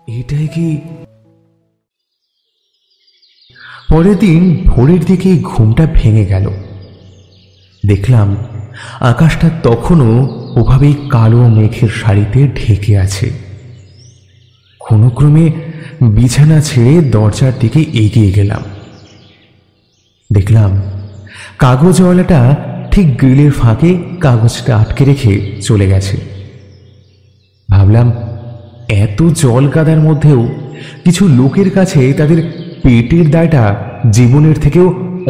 এটাই কি? পরের দিন ভোরের দিকে ঘুমটা ভেঙে গেল। দেখলাম আকাশটা তখনও ওভাবেই কালো মেঘের শাড়িতে ঢেকে আছে। কোনো ক্রমে বিছানা ছেড়ে দরজার দিকে এগিয়ে গেলাম। দেখলাম কাগজওয়ালাটা ঠিক গ্রিলের ফাঁকে কাগজটা আটকে রেখে চলে গেছে। ভাবলাম, এত জল কাদার মধ্যেও কিছু লোকের কাছে তাদের পেটের দায়টা জীবনের থেকেও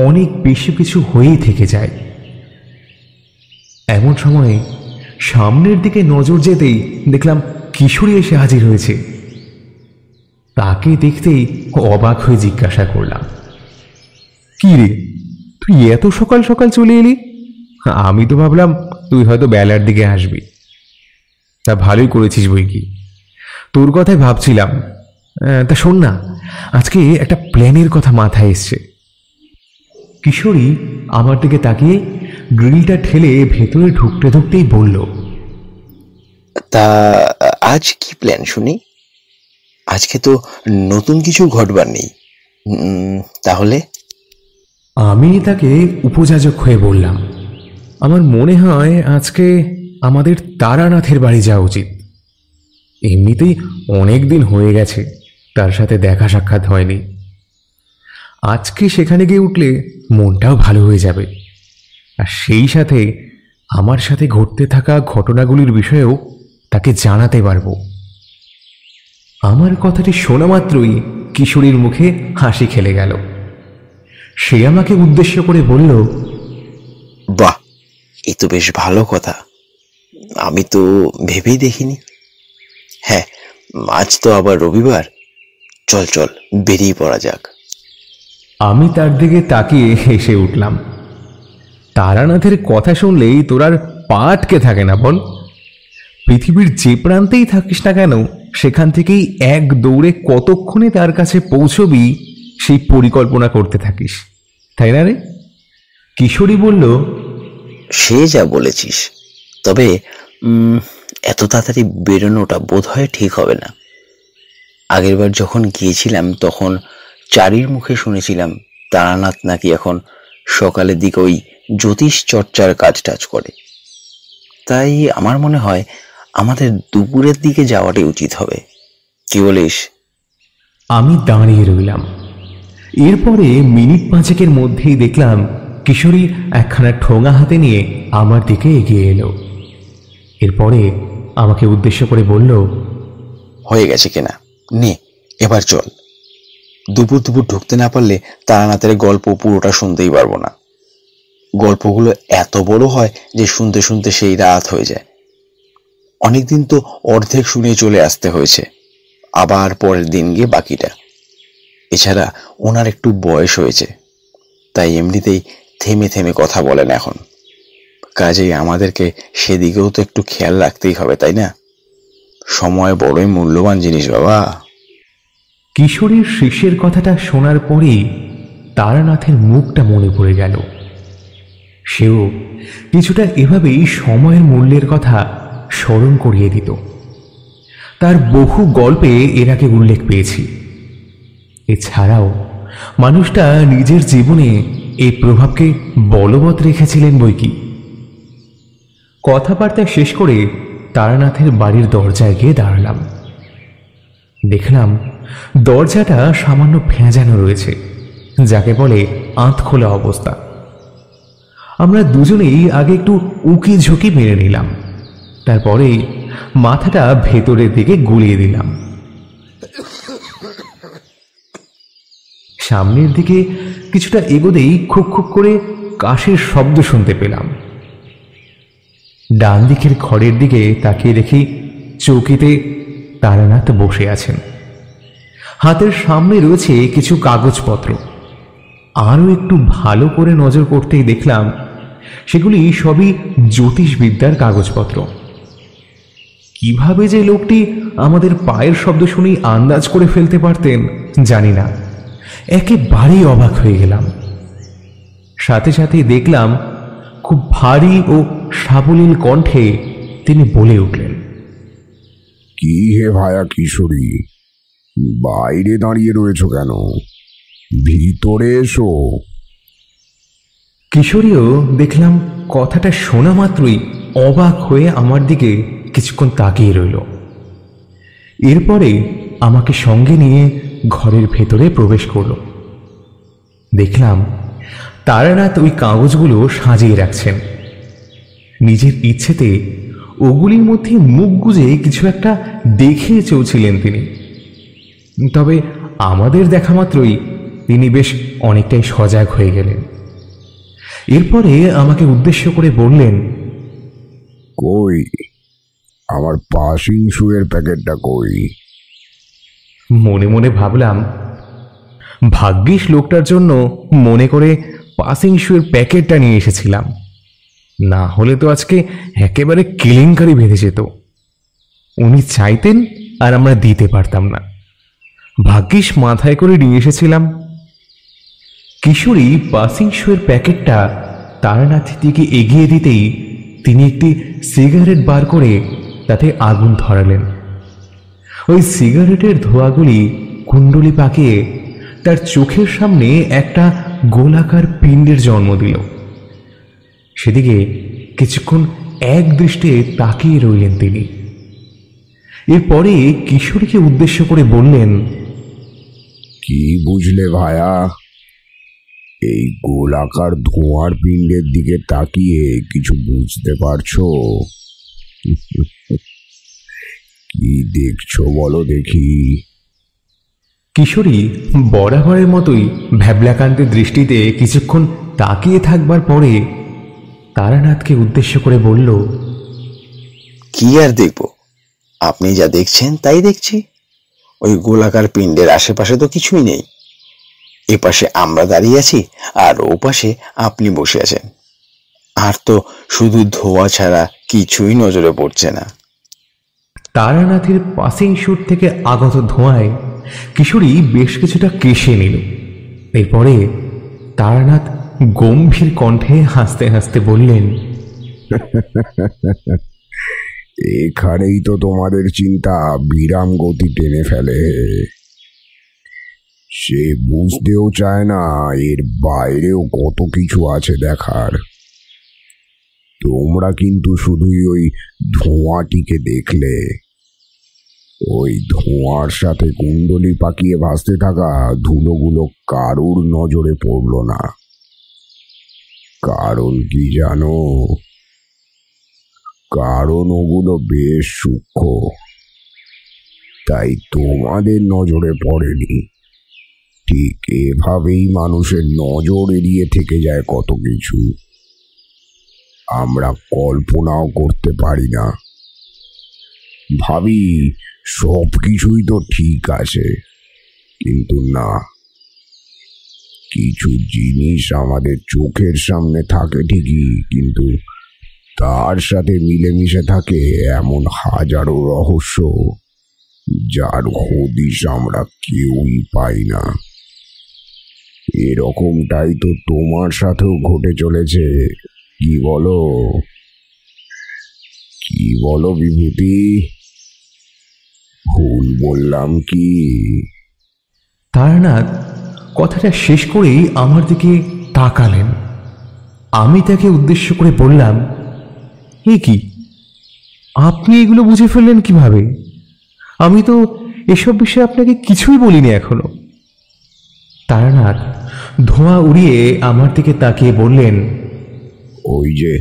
অনেক বেশি কিছু হয়েই থেকে যায়। এমন সময়ে সামনের দিকে নজর যেতেই দেখলাম কিশোরী এসে হাজির হয়েছে। তাকে দেখতেই অবাক হয়ে জিজ্ঞাসা করলাম, কি রে, তুই এত সকাল সকাল চলে এলি? আমি তো ভাবলাম তুই হয়তো বেলার দিকে আসবি। তা ভালোই করেছিস বই কি, তোর কথাই ভাবছিলাম। তা শোন না, আজকে একটা প্ল্যানের কথা মাথায় এসছে। কিশোরী আমার দিকে তাকিয়ে গ্রিলটা ঠেলে ভেতরে ঢুকতে ঢুকতেই বলল, তা আজ কি প্ল্যান শুনি? আজকে তো নতুন কিছু ঘটবার নেই। তাহলে? আমি তাকে উপযাজক হয়ে বললাম, আমার মনে হয় আজকে আমাদের তারানাথের বাড়ি যাওয়া উচিত। এমনিতেই অনেক দিন হয়ে গেছে তার সাথে দেখা সাক্ষাৎ হয়নি। আজকে সেখানে গিয়ে উঠলে মনটাও ভালো হয়ে যাবে, আর সেই সাথে আমার সাথে ঘটতে থাকা ঘটনাগুলির বিষয়েও তাকে জানাতে পারবো। আমার কথাটি শোনা মাত্রই কিশোরীর মুখে হাসি খেলে গেল। সে আমাকে উদ্দেশ্য করে বলল, বাহ, এই তো বেশ ভালো কথা। আমি তো ভেবেই দেখিনি। হ্যাঁ, আজ তো আবার রবিবার। চল চল, বেরিয়ে পড়া যাক। আমি তার দিকে তাকিয়ে হেসে উঠলাম। তারানাথের কথা শুনলেই তোর আর পা আটকে থাকে না বল? পৃথিবীর যে প্রান্তেই থাকিস না কেন, সেখান থেকেই এক দৌড়ে কতক্ষণে তার কাছে পৌঁছবি সেই পরিকল্পনা করতে থাকিস, তাই না রে? কিশোরী বলল, সে যা বলেছিস, তবে এত তাড়াতাড়ি বেরোনোটা বোধ হয় ঠিক হবে না। আগেরবার যখন গিয়েছিলাম তখন চারির মুখে শুনেছিলাম তারানাথ নাকি এখন সকালের দিকে ওই জ্যোতিষ চর্চার কাজ টাজ করে। তাই আমার মনে হয় আমাদের দুপুরের দিকে যাওয়াটাই উচিত হবে। কি বলিস? আমি দাঁড়িয়ে রইলাম। এরপরে মিনিট পাঁচেকের মধ্যেই দেখলাম কিশোরী একখানা ঠোঙা হাতে নিয়ে আমার দিকে এগিয়ে এলো। এরপরে আমাকে উদ্দেশ্য করে বলল, হয়ে গেছে কিনা, নে এবার চল। দুপুর দুপুর ঢুকতে না পারলে তারানাথের গল্প পুরোটা শুনতেই পারবো না। গল্পগুলো এত বড় হয় যে শুনতে শুনতে সেই রাত হয়ে যায়। অনেকদিন তো অর্ধেক শুনে চলে আসতে হয়েছে, আবার পরের দিন গিয়ে বাকিটা। এছাড়া ওনার একটু বয়স হয়েছে, তাই এমনিতেই থেমে থেমে কথা বলেন এখন। কাজেই আমাদেরকে সেদিকেও তো একটু খেয়াল রাখতেই হবে, তাই না? সময় বড়ই মূল্যবান জিনিস বাবা। কিশোরীর শেষের কথাটা শোনার পরেই তারানাথের মুখটা মনে পড়ে গেল। সেও কিছুটা এভাবেই সময়ের মূল্যের কথা স্মরণ করিয়ে দিত। তার বহু গল্পে এর আগে উল্লেখ পেয়েছি। এছাড়াও মানুষটা নিজের জীবনে এই প্রভাবকে বলবৎ রেখেছিলেন বইকি। কথাবার্তা শেষ করে তারানাথের বাড়ির দরজায় গিয়ে দাঁড়ালাম। দেখলাম দরজাটা সামান্য ভেজানো রয়েছে, যাকে বলে আঁত খোলা অবস্থা। আমরা দুজনেই আগে একটু উকি ঝুঁকি মেরে নিলাম, তারপরে মাথাটা ভেতরের দিকে গুলিয়ে দিলাম। সামনের দিকে কিছুটা এগোতেই খুব খুব করে কাশের শব্দ শুনতে পেলাম। ডান দিকের ঘরের দিকে তাকিয়ে দেখি চৌকিতে তারানাথ বসে আছেন। হাতের সামনে রয়েছে কিছু কাগজপত্র। আরও একটু ভালো করে নজর করতেই দেখলাম সেগুলি সবই জ্যোতিষবিদ্যার কাগজপত্র। কিভাবে যে লোকটি আমাদের পায়ের শব্দ শুনেই আন্দাজ করে ফেলতে পারতেন জানি না, একেবারেই অবাক হয়ে গেলাম। সাথে সাথে দেখলাম খুব ভারী ও সাবলীল কণ্ঠে তিনি বলে উঠলেন, কি হে ভায়া কিশোরী, বাইরে দাঁড়িয়ে রয়েছো কেন? ভিতরে এসো। কিশোরীও দেখলাম কথাটা শোনা মাত্রই অবাক হয়ে আমার দিকে কিছুক্ষণ তাকিয়ে রইল। এরপরে আমাকে সঙ্গে নিয়ে ঘরের ভেতরে প্রবেশ করল। দেখলাম তারানাথ ওই কাগজগুলো সাজিয়ে রাখছেন। নিজের ইচ্ছেতে ওগুলির মধ্যে মুখ গুজে কিছু একটা দেখে চলছিলেন তিনি। তবে আমাদের দেখা মাত্রই তিনি বেশ অনেকটাই সজাগ হয়ে গেলেন। এরপরে আমাকে উদ্দেশ্য করে বললেন, কই আমার পাসিং শুয়ের প্যাকেটটা কই? মনে মনে ভাবলাম, ভাগ্যিস লোকটার জন্য মনে করে পাসিং শুয়ের প্যাকেটটা নিয়ে এসেছিলাম, না হলে তো আজকে একেবারে কেলেঙ্কারি বেঁধে যেত। উনি চাইতেন আর আমরা দিতে পারতাম না, ভাগ্যিস মাথায় করে নিয়ে এসেছিলাম। কিশোরী পাসিং শুয়ের প্যাকেটটা তারানাথের দিকে এগিয়ে দিতেই তিনি একটি সিগারেট বার করে তাতে আগুন ধরালেন। ওই সিগারেটের ধোঁয়াগুলি কুণ্ডলি পাকিয়ে তার চোখের সামনে একটা গোলাকার পিণ্ডের জন্ম দিল। সেদিকে কিছুক্ষণ এক দৃষ্টে তাকিয়ে রইলেন তিনি। এরপরে কিশোরীকে উদ্দেশ্য করে বললেন, কি বুঝলে ভায়া? এই গোলাকার ধোঁয়ার পিণ্ডের দিকে তাকিয়ে কিছু বুঝতে পারছো? কি দেখছো বলো দেখি? কিশোরী বরাবরের মতোই ভ্যাবলাকান্তের দৃষ্টিতে কিছুক্ষণ তাকিয়ে থাকবার পরে তারানাথকে উদ্দেশ্য করে বলল, কি আর দেখব, আপনি যা দেখছেন তাই দেখছি। ওই গোলাকার পিণ্ডের আশেপাশে তো কিছুই নেই। এপাশে আমরা দাঁড়িয়ে আছি আর ওপাশে আপনি বসে আছেন, আর তো শুধু ধোঁয়া ছাড়া কিছুই নজরে পড়ছে না। তারানাথের পাসিং শুট থেকে আগত ধোঁয়ায় কিশোরী বেশ কিছুটা কেশে নিল। এরপরে তারানাথ গম্ভীর কণ্ঠে হাসতে হাসতে বললেন, এখানেই তো তোমাদের চিন্তা বিরাম গতি টেনে ফেলে। সে বুঝতেও চায় না এর বাইরেও কত কিছু আছে দেখার। তোমরা কিন্তু শুধুই ওই ধোঁয়াটিকে দেখলে। ওই ধোঁয়ার সাথে কুণ্ডলি পাকিয়ে ভাসতে থাকা ধুলোগুলো কারুর নজরে পড়ল না। কারণ কি জানো? কারণ ওগুলো বেশ সূক্ষ্ম, তাই তোমাদের নজরে পড়েনি। ঠিক এভাবেই মানুষের নজর এড়িয়ে থেকে যায় কত কিছু, আমরা কল্পনাও করতে পারি না। ভাবি সব কিছুই তো ঠিক আছে, কিন্তু না, কিছু জিনিস আমাদের চোখের সামনে থাকে ঠিকই, কিন্তু তার সাথে মিলেমিশে থাকে এমন হাজারো রহস্য যার হদিশ আমরা কেউই পাই না। এরকমটাই তো তোমার সাথেও ঘটে চলেছে। কি বলো? কি বলো বিভূতি? ভুল বললাম কি? তারানাথ কথাটা শেষ করেই আমার দিকে তাকালেন। আমি তাকে উদ্দেশ্য করে বললাম, এ কি, আপনি এগুলো বুঝে ফেললেন কিভাবে? আমি তো এসব বিষয়ে আপনাকে কিছুই বলিনি এখনো। তারানাথ ধোঁয়া উড়িয়ে আমার দিকে তাকিয়ে বললেন, ওই যে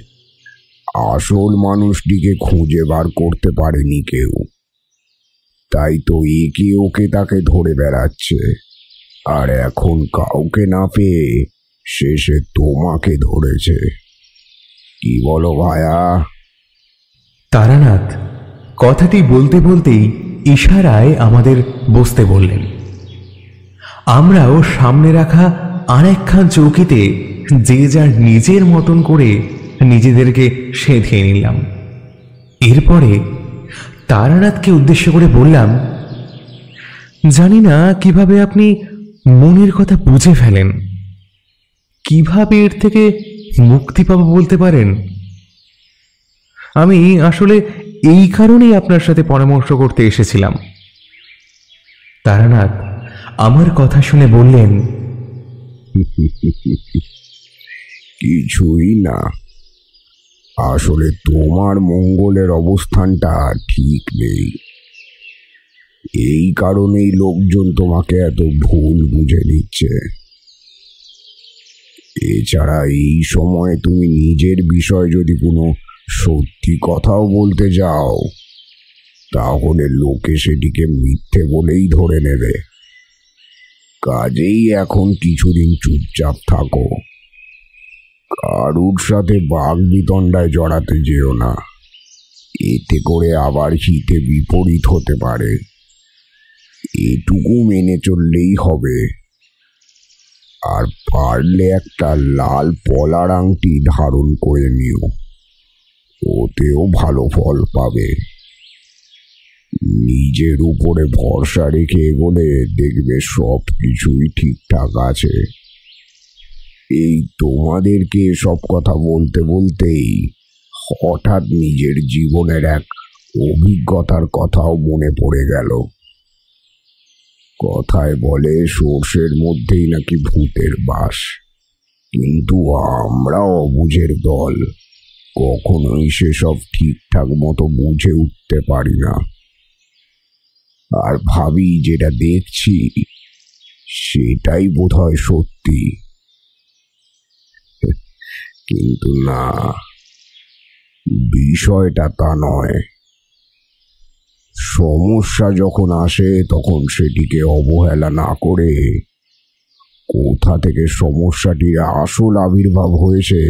আসল মানুষটিকে খুঁজে বার করতে পারেনি কেউ, তাই তো একে ওকে তাকে ধরে বেড়াচ্ছে। আর এখন কাউকে না পেয়ে শেষে তোমাকে ধরেছে। কি বলো ভায়া? তারানাথ কথাটি বলতে বলতেই ইশারায় আমাদের বসতে বললেন। আমরাও সামনে রাখা আরেকখান চৌকিতে যে যার নিজের মতন করে নিজেদেরকে সেঁধে নিলাম। এরপরে তারানাথকে উদ্দেশ্য করে বললাম, জানি না কিভাবে আপনি মনের কথা বুঝে ফেলেন, কিভাবে এর থেকে মুক্তি পাবো বলতে পারেন। আমি আসলে এই কারণেই আপনার সাথে পরামর্শ করতে এসেছিলাম। তারানাথ আমার কথা শুনে বললেন, কিছুই না, আসলে তোমার মঙ্গলের অবস্থানটা ঠিক নেই। এই কারণেই লোকজন তোমাকে এত ভুল বুঝে নিচ্ছে। এছাড়া এই সময় তুমি নিজের বিষয়ে যদি কোনো সত্যি কথাও বলতে যাও, তাহলে লোকে সেটিকে মিথ্যে বলেই ধরে নেবে। কাজেই এখন কিছুদিন চুপচাপ থাকো, কারুর সাথে বাগবিতণ্ডায় জড়াতে যেও না, এতে করে আবার হিতে বিপরীত হতে পারে। এটুকু মেনে চললেই হবে। আর পারলে একটা লাল পলার আংটি ধারণ করে নিও, ওতেও ভালো ফল পাবে। নিজের উপরে ভরসা রেখে এগোলে দেখবে সব কিছুই ঠিকঠাক আছে। এই তোমাদেরকে সব কথা বলতে বলতেই হঠাৎ নিজের জীবনের এক অভিজ্ঞতার কথাও মনে পড়ে গেল। কথায় বলে সর্ষের মধ্যেই নাকি ভূতের বাস, কিন্তু আমরা অবুঝের দল, কখনোই সেসব ঠিকঠাক মতো বুঝে উঠতে পারি না। আর ভাবি যেটা দেখছি সেটাই বোধহয় সত্যি। কিন্তু না, বিষয়টা তা নয়। সমস্যা যখন আসে তখন সেটিকে অবহেলা না করে কোথা থেকে সমস্যাটির আসল আবির্ভাব হয়েছে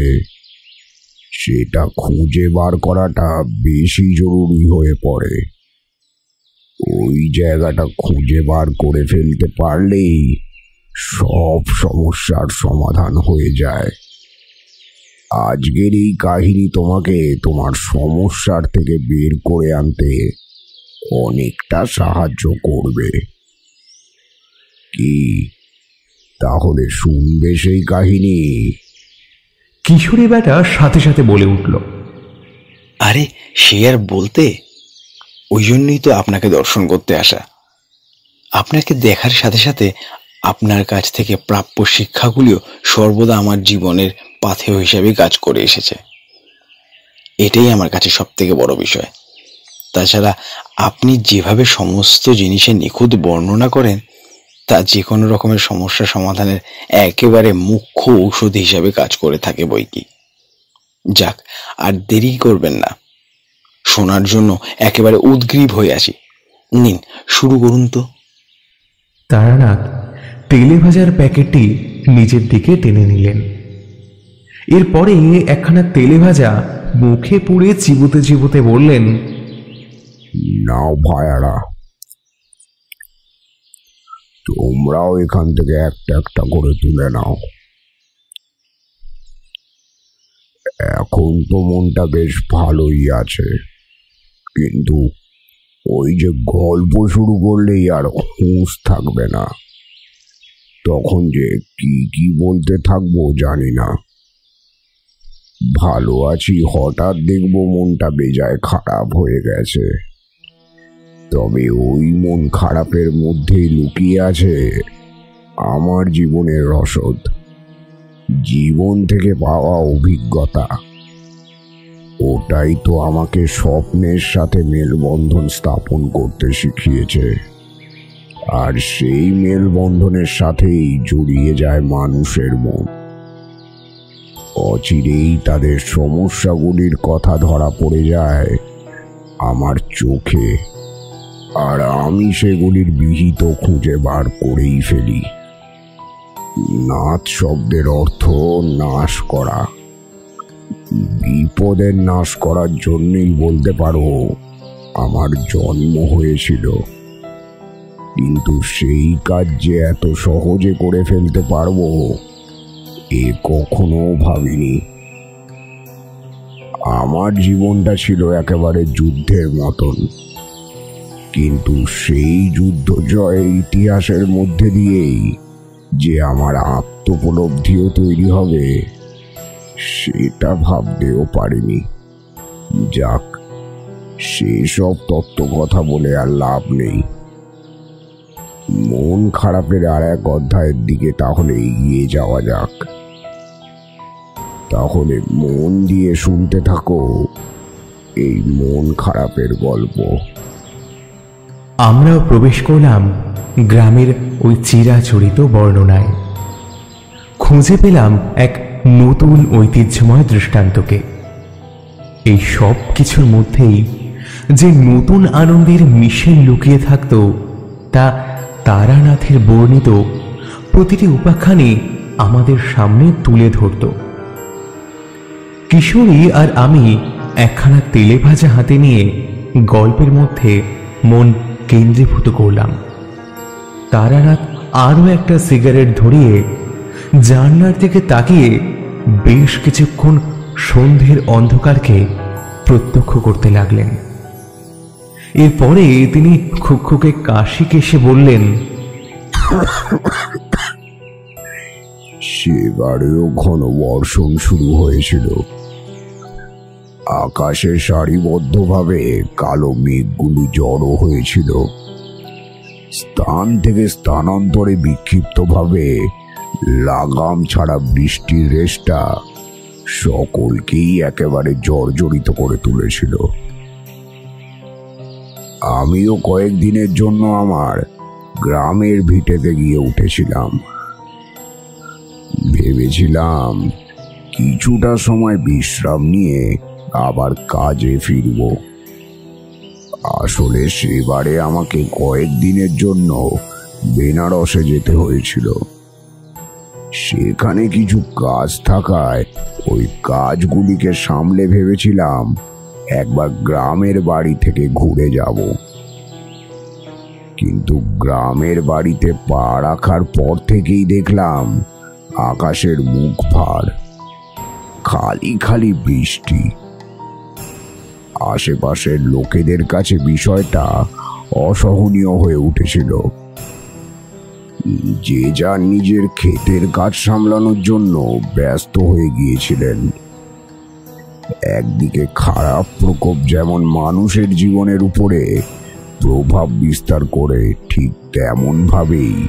সেটা খুঁজে বার করাটা বেশি জরুরি হয়ে পড়ে। ওই জায়গাটা খুঁজে বার করে ফেলতে পারলেই সব সমস্যার সমাধান হয়ে যায়। আজকের এই কাহিনী তোমাকে তোমার সমস্যার থেকে বের করে আনতে অনেকটা সাহায্য করবে। কি তাহলে শুনবে সেই কাহিনী? কিশোরী বেটা সাথে সাথে বলে উঠল, আরে সে আর বলতে, ওই জন্যই তো আপনাকে দর্শন করতে আসা। আপনাকে দেখার সাথে সাথে আপনার কাছ থেকে প্রাপ্য শিক্ষাগুলিও সর্বদা আমার জীবনের পাথেয় হিসাবে কাজ করে এসেছে। এটাই আমার কাছে সব থেকে বড় বিষয়। তাছাড়া আপনি যেভাবে সমস্ত জিনিসের নিখুঁত বর্ণনা করেন, তা যে কোনো রকমের সমস্যা সমাধানের একেবারে মুখ্য ঔষধ হিসাবে কাজ করে থাকে বই কি। যাক, আর দেরি করবেন না, শোনার জন্য একেবারে উদগ্রীব হয়ে আছি। নিন, শুরু করুন তো। তারানাথ তেলে ভাজার প্যাকেটটি নিজের দিকে টেনে নিলেন। এরপরে একখানা তেলে ভাজা মুখে পুড়ে চিবোতে চিবোতে বললেন, নাও ভাইয়ারা, তোমরাও এখান থেকে একটা একটা করে তুলে নাও। এখন তো মনটা বেশ ভালোই আছে, কিন্তু ওই যে গল্প শুরু করলেই আর হুঁশ থাকবে না। তখন যে কি কি বলতে থাকবো জানি না। ভালো আছি, হঠাৎ দেখবো মনটা বেজায় খারাপ হয়ে গেছে। তবে ওই মন খারাপের মধ্যেই লুকিয়ে আছে আমার জীবনের রসদ, জীবন থেকে পাওয়া অভিজ্ঞতা। ওটাই তো আমাকে স্বপ্নের সাথে মেলবন্ধন স্থাপন করতে শিখিয়েছে। আর সেই মেলবন্ধনের সাথেই জড়িয়ে যায় মানুষের মন। অচিরেই তাদের সমস্যাগুলির কথা ধরা পড়ে যায় আমার চোখে, আর আমি সেগুলির বিহিত খুঁজে বার করেই ফেলি। নাথ শব্দের অর্থ নাশ করা। বিপদের নাশ করার জন্যই বলতে পারো আমার জন্ম হয়েছিল। কিন্তু সেই কাজ যে এত সহজে করে ফেলতে পারবো এ কখনো ভাবিনি। আমার জীবনটা ছিল একেবারে যুদ্ধের মতন, কিন্তু সেই যুদ্ধ জয়ের ইতিহাসের মধ্যে দিয়েই যে আমার আত্মোপলব্ধিও তৈরি হবে সেটা ভাবতেও পারিনি। যাক, সেসব তত্ত্ব কথা বলে আর লাভ নেই। মন খারাপের আর এক অধ্যায়ের দিকে তাহলে এগিয়ে যাওয়া যাক। তাহলে মন দিয়ে শুনতে থাকো এই মন খারাপের গল্প। আমরাও প্রবেশ করলাম গ্রামের ওই চিরাচরিত বর্ণনায়। খুঁজে পেলাম এক নতুন ঐতিহ্যময় দৃষ্টান্তকে। এই সব কিছুর মধ্যেই যে নতুন আনন্দের মিশেল লুকিয়ে থাকত, তা তারানাথের বর্ণিত প্রতিটি উপাখ্যানে আমাদের সামনে তুলে ধরত। কিশোরী আর আমি একখানা তেলে ভাজা হাতে নিয়ে গল্পের মধ্যে মন কেন্দ্রীভূত করলাম। তারানাথ আরও একটা সিগারেট ধরিয়ে জানলার দিকে তাকিয়ে বেশ কিছুক্ষণ সন্ধ্যের অন্ধকারকে প্রত্যক্ষ করতে লাগলেন। এরপরে তিনি খুকখুকে কাশি কেশে বললেন, সেবারেও ঘন বর্ষণ শুরু হয়েছিল। আকাশে সারিবদ্ধভাবে কালো মেঘগুলি জড়ো হয়েছিল। স্থান থেকে স্থানান্তরে বিক্ষিপ্তভাবে লাগাম ছাড়া বৃষ্টির রেশটা সকলকেই একেবারে জর্জরিত করে তুলেছিল। আমিও কয়েকদিনের জন্য আমার গ্রামের ভিটেতে গিয়ে উঠেছিলাম। ভেবেছিলাম কিছুটা সময় বিশ্রাম নিয়ে আবার কাজে ফিরব। আসলে সেবারে আমাকে কয়েকদিনের জন্য বেনারসে যেতে হয়েছিল। সেখানে কিছু কাজ থাকায় ওই কাজগুলিকে সামলে ভেবেছিলাম একবার গ্রামের বাড়ি থেকে ঘুরে যাব। কিন্তু গ্রামের বাড়িতে পা রাখার পর থেকেই দেখলাম আকাশের মুখ ভার, খালি খালি বৃষ্টি। আশেপাশের লোকেদের কাছে বিষয়টা অসহনীয় হয়ে উঠেছিল। যে যার নিজের ক্ষেতের কাজ সামলানোর জন্য ব্যস্ত হয়ে গিয়েছিলেন। একদিকে খারাপ প্রকোপ যেমন মানুষের জীবনের উপরে প্রভাব বিস্তার করে, ঠিক তেমন ভাবেই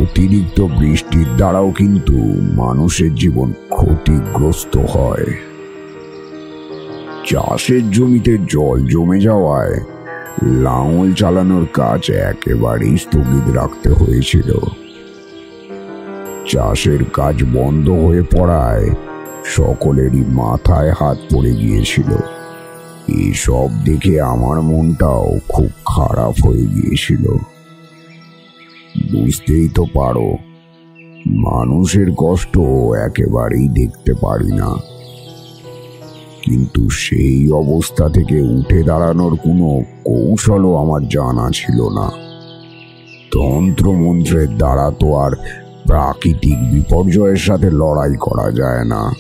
অতিরিক্ত বৃষ্টির দ্বারাও কিন্তু মানুষের জীবন ক্ষতিগ্রস্ত হয়। চাষের জমিতে জল জমে যাওয়ায় লাঙল চালানোর কাজ একেবারেই স্থগিত রাখতে হয়েছিল। চাষের কাজ বন্ধ হয়ে পড়ায় সকলেরই মাথায় হাত পড়ে গিয়েছিল। এসব দেখে আমার মনটাও খুব খারাপ হয়ে গিয়েছিল। বুঝতেই তো পারো, মানুষের কষ্ট একেবারেই দেখতে পারি না। কিন্তু সেই অবস্থা থেকে উঠে দাঁড়ানোর কোনো কৌশলও আমার জানা ছিল না। তন্ত্রমন্ত্রের দ্বারা তো আর প্রাকৃতিক বিপর্যয়ের সাথে লড়াই করা যায় না।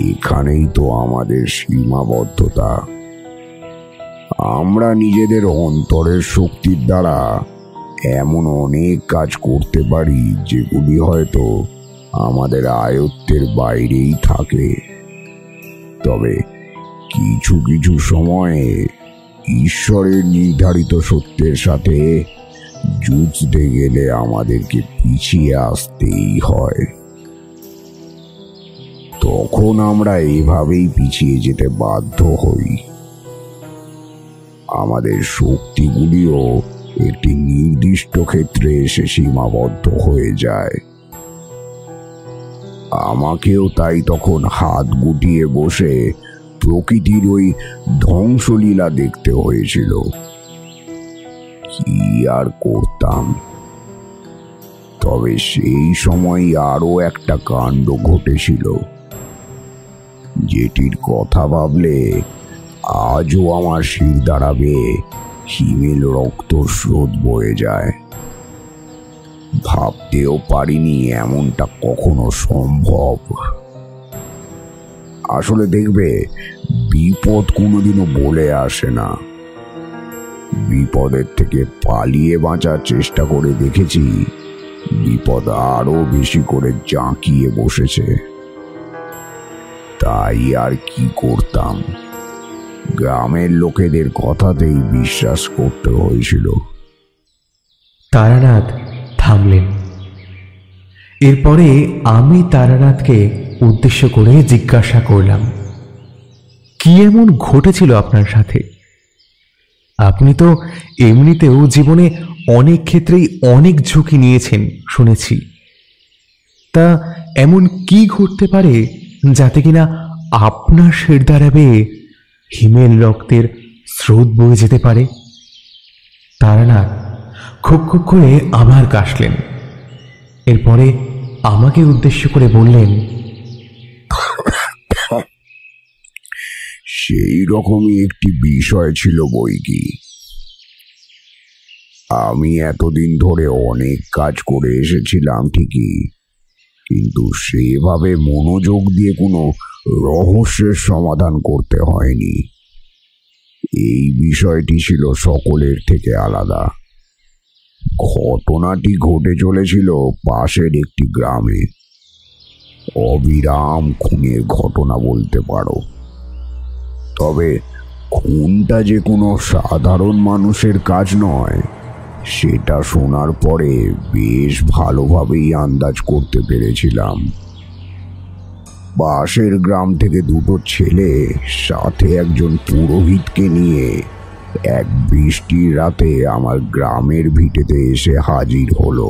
এখানেই তো আমাদের সীমাবদ্ধতা। আমরা নিজেদের অন্তরের শক্তির দ্বারা এমন অনেক কাজ করতে পারি যেগুলি হয়তো আমাদের আয়ত্তের বাইরেই থাকে। তবে কিছু কিছু সময়ে ঈশ্বরের নির্ধারিত সত্যের সাথে যুঝতে গেলে আমাদেরকে পিছিয়ে আসতেই হয়। তখন আমরা এভাবেই পিছিয়ে যেতে বাধ্য হই। আমাদের শক্তিগুলিও একটি নির্দিষ্ট ক্ষেত্রে এসে সীমাবদ্ধ হয়ে যায়। আমাকেও তাই তখন হাত গুটিয়ে বসে প্রকৃতির ওই ধ্বংসলীলা দেখতে হয়েছিল। কি আর করতাম। তবে সেই সময় আরো একটা কাণ্ড ঘটেছিল, যেটির কথা ভাবলে আজও আমার শির দাঁড়াবে হিমেল রক্ত স্রোত বয়ে যায়। ভাবতেও পারিনি এমনটা কখনো সম্ভব। আসলে দেখবে, বিপদ কোনোদিনও বলে আসে না। বিপদের থেকে পালিয়ে বাঁচার চেষ্টা করে দেখেছি, বিপদ আরো বেশি করে জাঁকিয়ে বসেছে। তাই আর কি করতাম, গ্রামের লোকেদের কথাতেই বিশ্বাস করতে হয়েছিল। তারানাথ থামলেন। এরপরে আমি তারানাথকে উদ্দেশ্য করে জিজ্ঞাসা করলাম, কি এমন ঘটেছিল আপনার সাথে? আপনি তো এমনিতেও জীবনে অনেক ক্ষেত্রেই অনেক ঝুঁকি নিয়েছেন শুনেছি। তা এমন কি ঘটতে পারে যাতে কিনা আপনার শিরদাঁড়া বেয়ে হিমেল রক্তের স্রোত বয়ে যেতে পারে? তারানাথ খুব খুব করে আবার কাশলেন। এরপরে আমাকে উদ্দেশ্য করে বললেন, সেই রকমই একটি বিষয় ছিল বই কি। আমি এতদিন ধরে অনেক কাজ করে এসেছিলাম ঠিকই, কিন্তু সেভাবে মনোযোগ দিয়ে কোনো রহস্যের সমাধান করতে হয়নি। এই বিষয়টি ছিল সকলের থেকে আলাদা। ঘটনাটি ঘটে চলেছিল পাশের একটি গ্রামে। অবিরাম খুনের ঘটনা বলতে পারো। তবে খুনটা যে কোনো সাধারণ মানুষের কাজ নয়, সেটা শোনার পরে বেশ ভালোভাবেই আন্দাজ করতে পেরেছিলাম। পাশের গ্রাম থেকে দুটো ছেলে সাথে একজন পুরোহিতকে নিয়ে এক বৃষ্টির রাতে আমার গ্রামের ভিটেতে এসে হাজির হলো।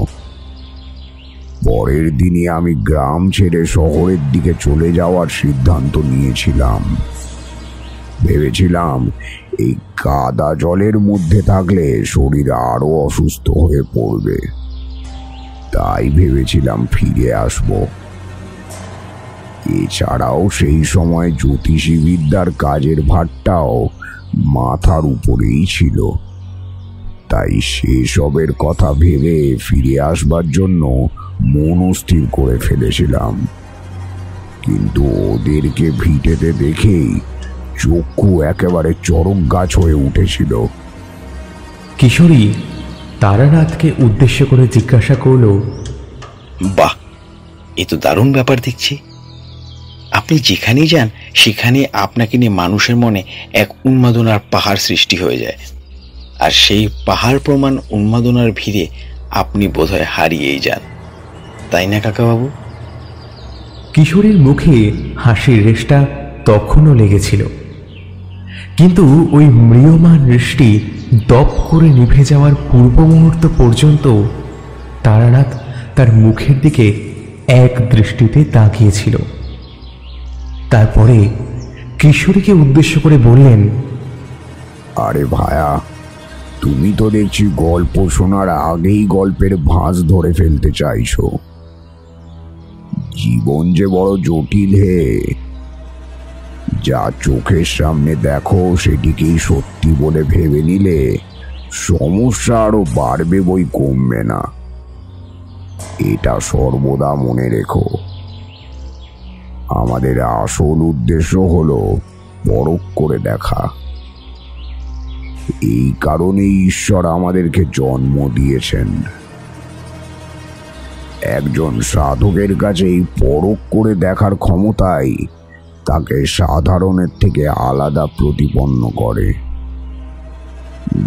পরের দিনই আমি গ্রাম ছেড়ে শহরের দিকে চলে যাওয়ার সিদ্ধান্ত নিয়েছিলাম। ভেবেছিলাম এই কাদা জলের মধ্যে থাকলে শরীর আরো অসুস্থ হয়ে পড়বে, তাই ভেবেছিলাম ফিরে আসব। এছাড়াও সেই সময় জ্যোতিষী বিদ্যার কাজের ভারটাও মাথার উপরেই ছিল, তাই সেসবের কথা ভেবে ফিরে আসবার জন্য মনস্থির করে ফেলেছিলাম। কিন্তু ওদেরকে ভিটেতে দেখেই চক্ষু একেবারে চরক গাছ হয়ে উঠেছিল। কিশোরী তারানাথকে উদ্দেশ্য করে জিজ্ঞাসা করল, বাহ, এ তো দারুণ ব্যাপার দেখছি। আপনি যেখানেই যান সেখানে আপনাকে নিয়ে মানুষের মনে এক উন্মাদনার পাহাড় সৃষ্টি হয়ে যায়, আর সেই পাহাড় প্রমাণ উন্মাদনার ভিড়ে আপনি বোধহয় হারিয়েই যান, তাই না কাকাবাবু? কিশোরীর মুখে হাসির রেশটা তখনও লেগেছিল, কিন্তু ওই ম্রিয়মান দৃষ্টি দপ করে নিভে যাওয়ার পূর্ব মুহূর্ত পর্যন্ত তারানাথ তার মুখের দিকে এক দৃষ্টিতে তাকিয়েছিল। তারপরে কিশোরীকে উদ্দেশ্য করে বললেন, আরে ভায়া, তুমি তো দেখছি গল্প শোনার আগেই গল্পের ভাঁজ ধরে ফেলতে চাইছো। জীবন যে বড় জটিল হে। যা চোখের সামনে দেখো সেটিকেই সত্যি বলে ভেবে নিলে সমস্যা আরো বাড়বে বই কমবে না। এটা সর্বদা মনে রেখো। আমাদের আসল উদ্দেশ্য হলো পরখ করে দেখা। এই কারণে ঈশ্বর আমাদেরকে জন্ম দিয়েছেন। একজন সাধকের কাছে এই পরখ করে দেখার ক্ষমতাই তাকে সাধারণের থেকে আলাদা প্রতিপন্ন করে।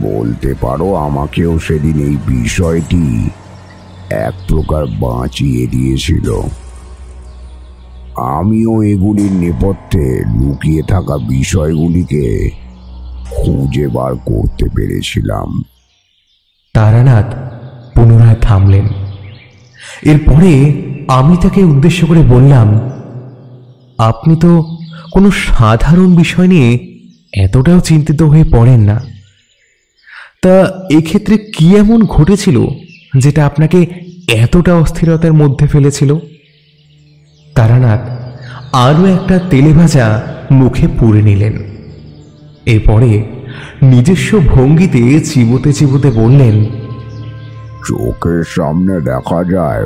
বলতে পারো আমাকেও সেদিন এই বিষয়টি এক প্রকার বাঁচিয়ে দিয়েছিল। আমিও এগুলির নেপথ্যে লুকিয়ে থাকা বিষয়গুলিকে খুঁজে বার করতে পেরেছিলাম। তারানাথ পুনরায় থামলেন। এরপরে আমি তাকে উদ্দেশ্য করে বললাম, আপনি তো কোনো সাধারণ বিষয় নিয়ে এতটাও চিন্তিত হয়ে পড়েন না। তা এক্ষেত্রে কি এমন ঘটেছিল যেটা আপনাকে এতটা অস্থিরতার মধ্যে ফেলেছিল? তারানাথ আরও একটা তেলেভাজা মুখে পুরে নিলেন। এরপরে নিজস্ব ভঙ্গিতে চিবোতে চিবোতে বললেন, চোখের সামনে দেখা যায়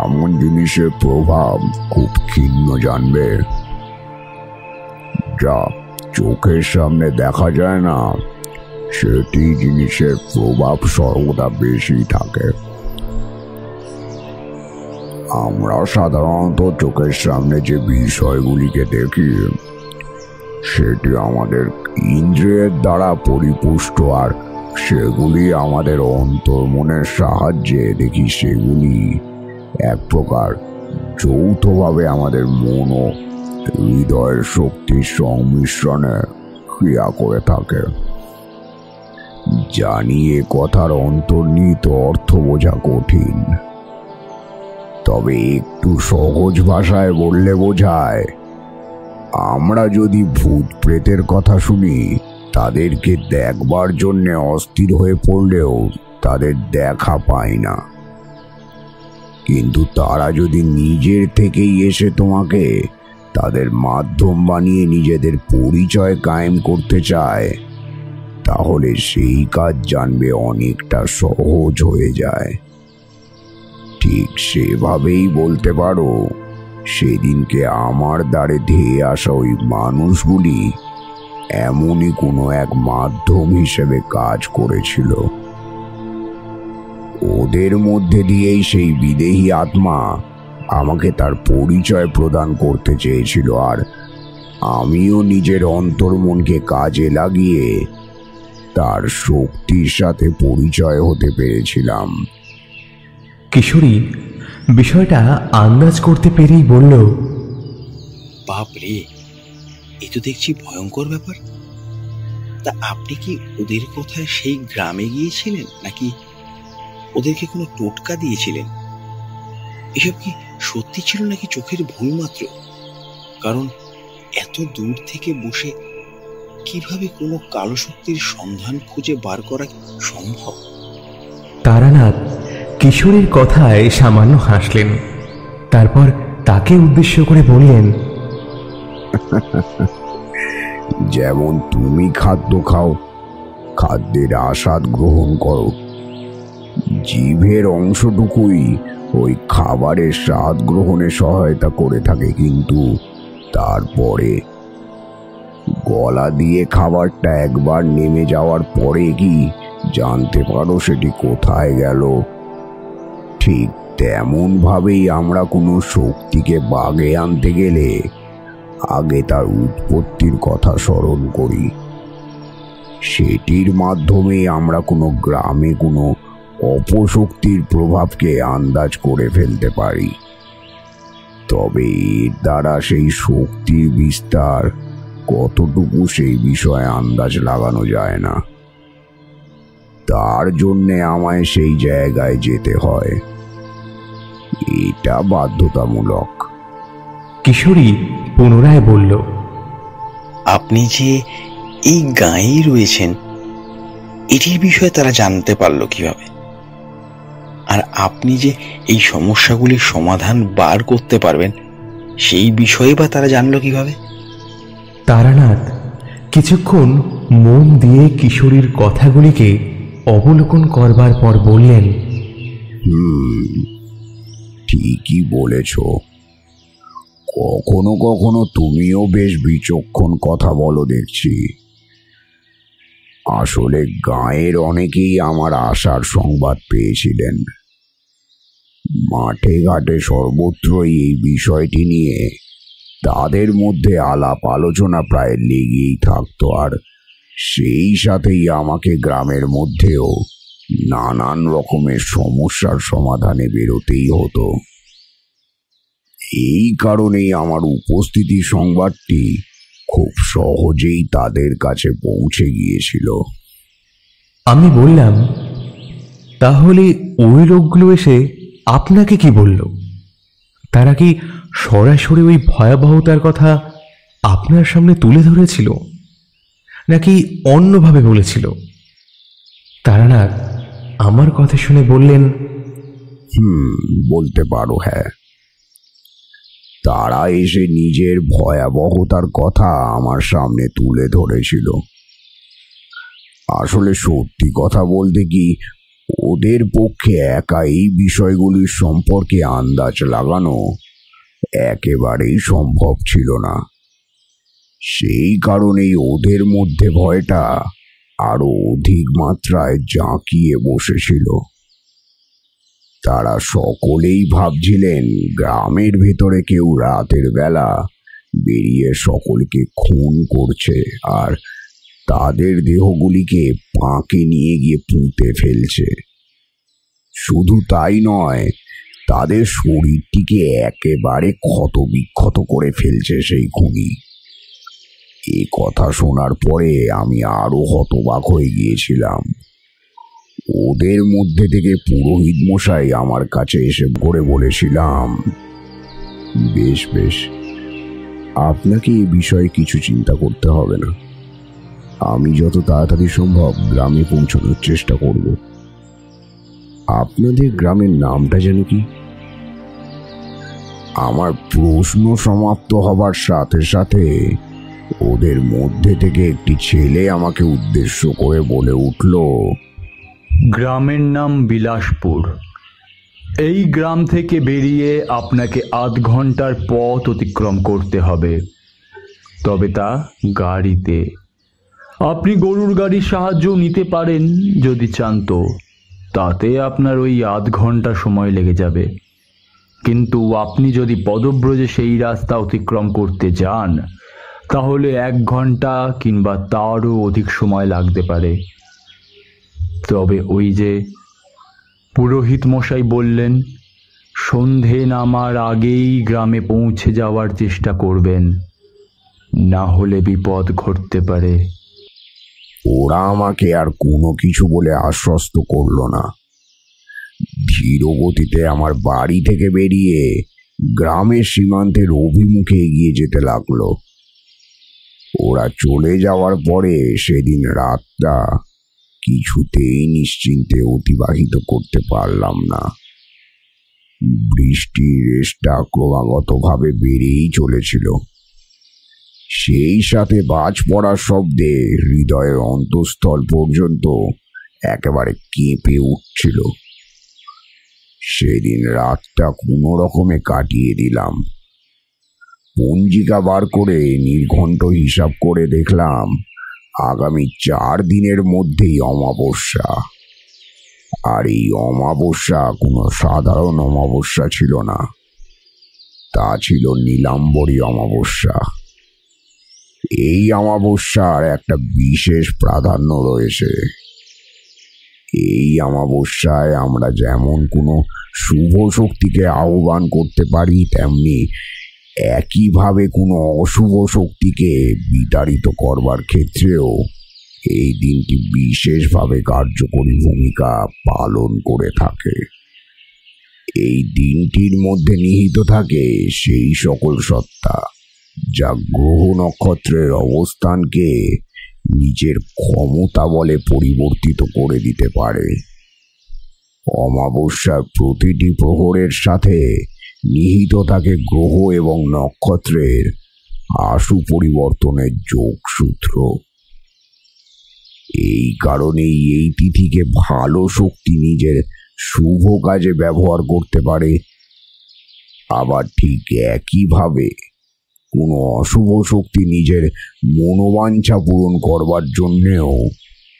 এমন জিনিসের প্রভাব খুব ক্ষীণ জানবে। যা চোখের সামনে দেখা যায় না সেটি জিনিসের প্রভাব সর্বদা বেশি থাকে। আমরা সাধারণত চোখের সামনে যে বিষয়গুলিকে দেখি সেটি আমাদের ইন্দ্রিয়ের দ্বারা পরিপুষ্ট আর সেগুলি আমাদের অন্তর্মনের সাহায্যে দেখি সেগুলি এক প্রকার যৌথভাবে আমাদের মন ও হৃদয়ের শক্তির সংমিশ্রণে ক্রিয়া করে থাকে। জানি এ কথার অন্তর্নিহিত অর্থ বোঝা কঠিন, তবে একটু সহজ ভাষায় বললে বোঝায়, আমরা যদি ভূত প্রেতের কথা শুনি, তাদেরকে দেখবার জন্য অস্থির হয়ে পড়লেও তাদের দেখা পাই না, কিন্তু তারা যদি নিজের থেকেই এসে তোমাকে তাদের মাধ্যম বানিয়ে নিজেদের পরিচয় কায়েম করতে চায়, তাহলে সেই কাজ জানবে অনেকটা সহজ হয়ে যায়। ঠিক সেভাবেই বলতে পারো, সেদিনকে আমার দ্বারে ধেয়ে আসা ওই মানুষগুলি এমনই কোনো এক মাধ্যম হিসেবে কাজ করেছিল। ওদের মধ্যে দিয়েই সেই বিদেহী আত্মা আমাকে তার পরিচয় প্রদান করতে চেয়েছিল, আর আমিও নিজের অন্তর্মনকে কাজে লাগিয়ে তার শক্তির সাথে পরিচয় হতে পেরেছিলাম। কিশোরী বিষয়টা আন্দাজ করতে পেরেই বলল, বাপরে, এ তো দেখছি ভয়ঙ্কর ব্যাপার। তা আপনি কি ওদের কথায় সেই গ্রামে গিয়েছিলেন, নাকি ওদেরকে কোনো টোটকা দিয়েছিলেন? এসব কি সত্যি ছিল নাকি চোখের ভুল মাত্র? কারণ এত দূর থেকে বসে কিভাবে কোনো কালো শক্তির সন্ধান খুঁজে বার করা সম্ভব? তারানাথ কিশোরীর কথায় সামান্য হাসলেন, তারপর তাকে উদ্দেশ্য করে বললেন, যেমন তুমি খাদ্য খাও, খাদ্যের আস্বাদ গ্রহণ করো, জিভের অংশটুকুই ওই খাবারের স্বাদ গ্রহণে সহায়তা করে থাকে, কিন্তু তারপরে গলা দিয়ে খাবারটা একবার নেমে যাওয়ার পরে কি জানতে পারো সেটি কোথায় গেল? ঠিক তেমন ভাবেই আমরা কোনো শক্তিকে বাগে আনতে গেলে আগে তার উৎপত্তির কথা স্মরণ করি। সেটির মাধ্যমে আমরা কোনো গ্রামে কোনো অপশক্তির প্রভাবকে আন্দাজ করে ফেলতে পারি, তবে এর দ্বারা সেই শক্তির বিস্তার কতটুকু সেই বিষয়ে আন্দাজ লাগানো যায় না। তার জন্যে আমায় সেই জায়গায় যেতে হয়, এটা বাধ্যতামূলক। কিশোরী পুনরায় বলল, আপনি যে এই গাঁয়েই রয়েছেন, এটির বিষয়ে তারা জানতে পারলো কিভাবে? আর আপনি যে এই সমস্যাগুলির সমাধান বার করতে পারবেন, সেই বিষয়ে বা তারা জানলো কিভাবে? তারানাথ কিছুক্ষণ মন দিয়ে কিশোরীর কথাগুলিকে অবলোকন করবার পর বললেন, ঠিকই বলেছ, কখনো কখনো তুমিও বেশ বিচক্ষণ কথা বলো দেখছি। আসলে গাঁয়ের অনেকেই আমার আসার সংবাদ পেয়েছিলেন। মাঠে ঘাটে সর্বত্রই এই বিষয়টি নিয়ে তাদের মধ্যে আলাপ আলোচনা প্রায় লেগেই থাকতো, আর সেই সাথেই আমাকে গ্রামের মধ্যেও নানান রকমের সমস্যার সমাধানে বেরোতেই হতো। এই কারণেই আমার উপস্থিতি সংবাদটি খুব সহজেই তাদের কাছে পৌঁছে গিয়েছিল। আমি বললাম, তাহলে ওই লোকগুলো এসে আপনাকে কি বলল? তারা কি সরাসরি ওই ভয়াবহতার কথা আপনার সামনে তুলে ধরেছিল, নাকি অন্যভাবে বলেছিল? তারানাথ আমার কথা শুনে বললেন, বলতে পারো, হ্যাঁ। তারা এসে নিজের ভয়াবহতার কথা আমার সামনে তুলে ধরেছিল। আসলে সত্যি কথা বলতে কি, ওদের পক্ষে একা এই বিষয়গুলির সম্পর্কে আন্দাজ লাগানো একেবারেই সম্ভব ছিল না। সেই কারণেই ওদের মধ্যে ভয়টা আরো অধিক মাত্রায় জাঁকিয়ে বসেছিল। তারা সকলেই ভাবছিলেন গ্রামের ভেতরে কেউ রাতের বেলা বেরিয়ে সকলকে খুন করছে, আর তাদের দেহগুলিকে পাঁকে নিয়ে গিয়ে পুঁতে ফেলছে। শুধু তাই নয়, তাদের শরীরটিকে একেবারে ক্ষতবিক্ষত করে ফেলছে সেই খুনি। এই কথা শোনার পরে আমি আরো হতবাক হয়ে গিয়েছিলাম। ওদের মধ্যে থেকে পুরোহিত মশাই আমার কাছে এসে করে বলেছিলাম, বেশ বেশ, আপনাকে এই বিষয়ে কিছু চিন্তা করতে হবে না। আমি যত তাড়াতাড়ি সম্ভব গ্রামে পৌঁছানোর চেষ্টা করব। আপনাদের গ্রামের নামটা যেন কি? আমার প্রশ্ন সমাপ্ত হবার সাথে সাথে ওদের মধ্যে থেকে একটি ছেলে আমাকে উদ্দেশ্য করে বলে উঠল, গ্রামের নাম বিলাসপুর। এই গ্রাম থেকে বেরিয়ে আপনাকে ৮ ঘন্টার পথ অতিক্রম করতে হবে, তবে তা গাড়িতে। আপনি গরুর গাড়ির সাহায্যও নিতে পারেন যদি চান তো, তাতে আপনার ওই ৮ ঘন্টা সময় লেগে যাবে। কিন্তু আপনি যদি পদব্রজে সেই রাস্তা অতিক্রম করতে যান তাহলে ১ ঘন্টা কিংবা তারও অধিক সময় লাগতে পারে। তবে ওই যে পুরোহিত মশাই বললেন, সন্ধে নামার আগেই গ্রামে পৌঁছে যাওয়ার চেষ্টা করবেন, না হলে বিপদ ঘটতে পারে। ওরা আমাকে আর কোনো কিছু বলে আশ্বস্ত করলো না। ধীর গতিতে আমার বাড়ি থেকে বেরিয়ে গ্রামের সীমান্তের অভিমুখে এগিয়ে যেতে লাগলো। ওরা চলে যাওয়ার পরে সেদিন রাতটা কিছুতেই নিশ্চিন্তে অতিবাহিত করতে পারলাম না। বৃষ্টির রেশটা ক্রমাগতভাবে বেড়েই চলেছিল। সেই সাথে বাজ পড়ার শব্দে হৃদয়ের অন্তঃস্থল পর্যন্ত একেবারে কেঁপে উঠছিল। সেদিন রাতটা কোনো রকমে কাটিয়ে দিলাম। পঞ্জিকা বার করে নির্ঘণ্ট হিসাব করে দেখলাম আগামী ৪ দিনের মধ্যেই অমাবস্যা। আর এই অমাবস্যা কোনো সাধারণ অমাবস্যা ছিল না, তা ছিল নীলাম্বরী অমাবস্যা। এই অমাবস্যার একটা বিশেষ প্রাধান্য রয়েছে। এই অমাবস্যায় আমরা যেমন কোনো শুভ শক্তিকে আহ্বান করতে পারি, তেমনি একইভাবে কোনো অশুভ শক্তিকে বিতাড়িত করবার ক্ষেত্রেও এই দিনটি বিশেষভাবে কার্যকরী ভূমিকা পালন করে থাকে। এই দিনটির মধ্যে নিহিত থাকে সেই সকল সত্তা যা গ্রহ নক্ষত্রের অবস্থানকে নিজের ক্ষমতা বলে পরিবর্তিত করে দিতে পারে। অমাবস্যার প্রতিটি প্রহরের সাথে নিহিত থাকে গ্রহ এবং নক্ষত্রের আশু পরিবর্তনের যোগসূত্র। এই কারণেই এই তিথিকে ভালো শক্তি নিজের শুভ কাজে ব্যবহার করতে পারে, আবার ঠিক একইভাবে কোনো অশুভ শক্তি নিজের মনোবাঞ্ছা পূরণ করবার জন্যেও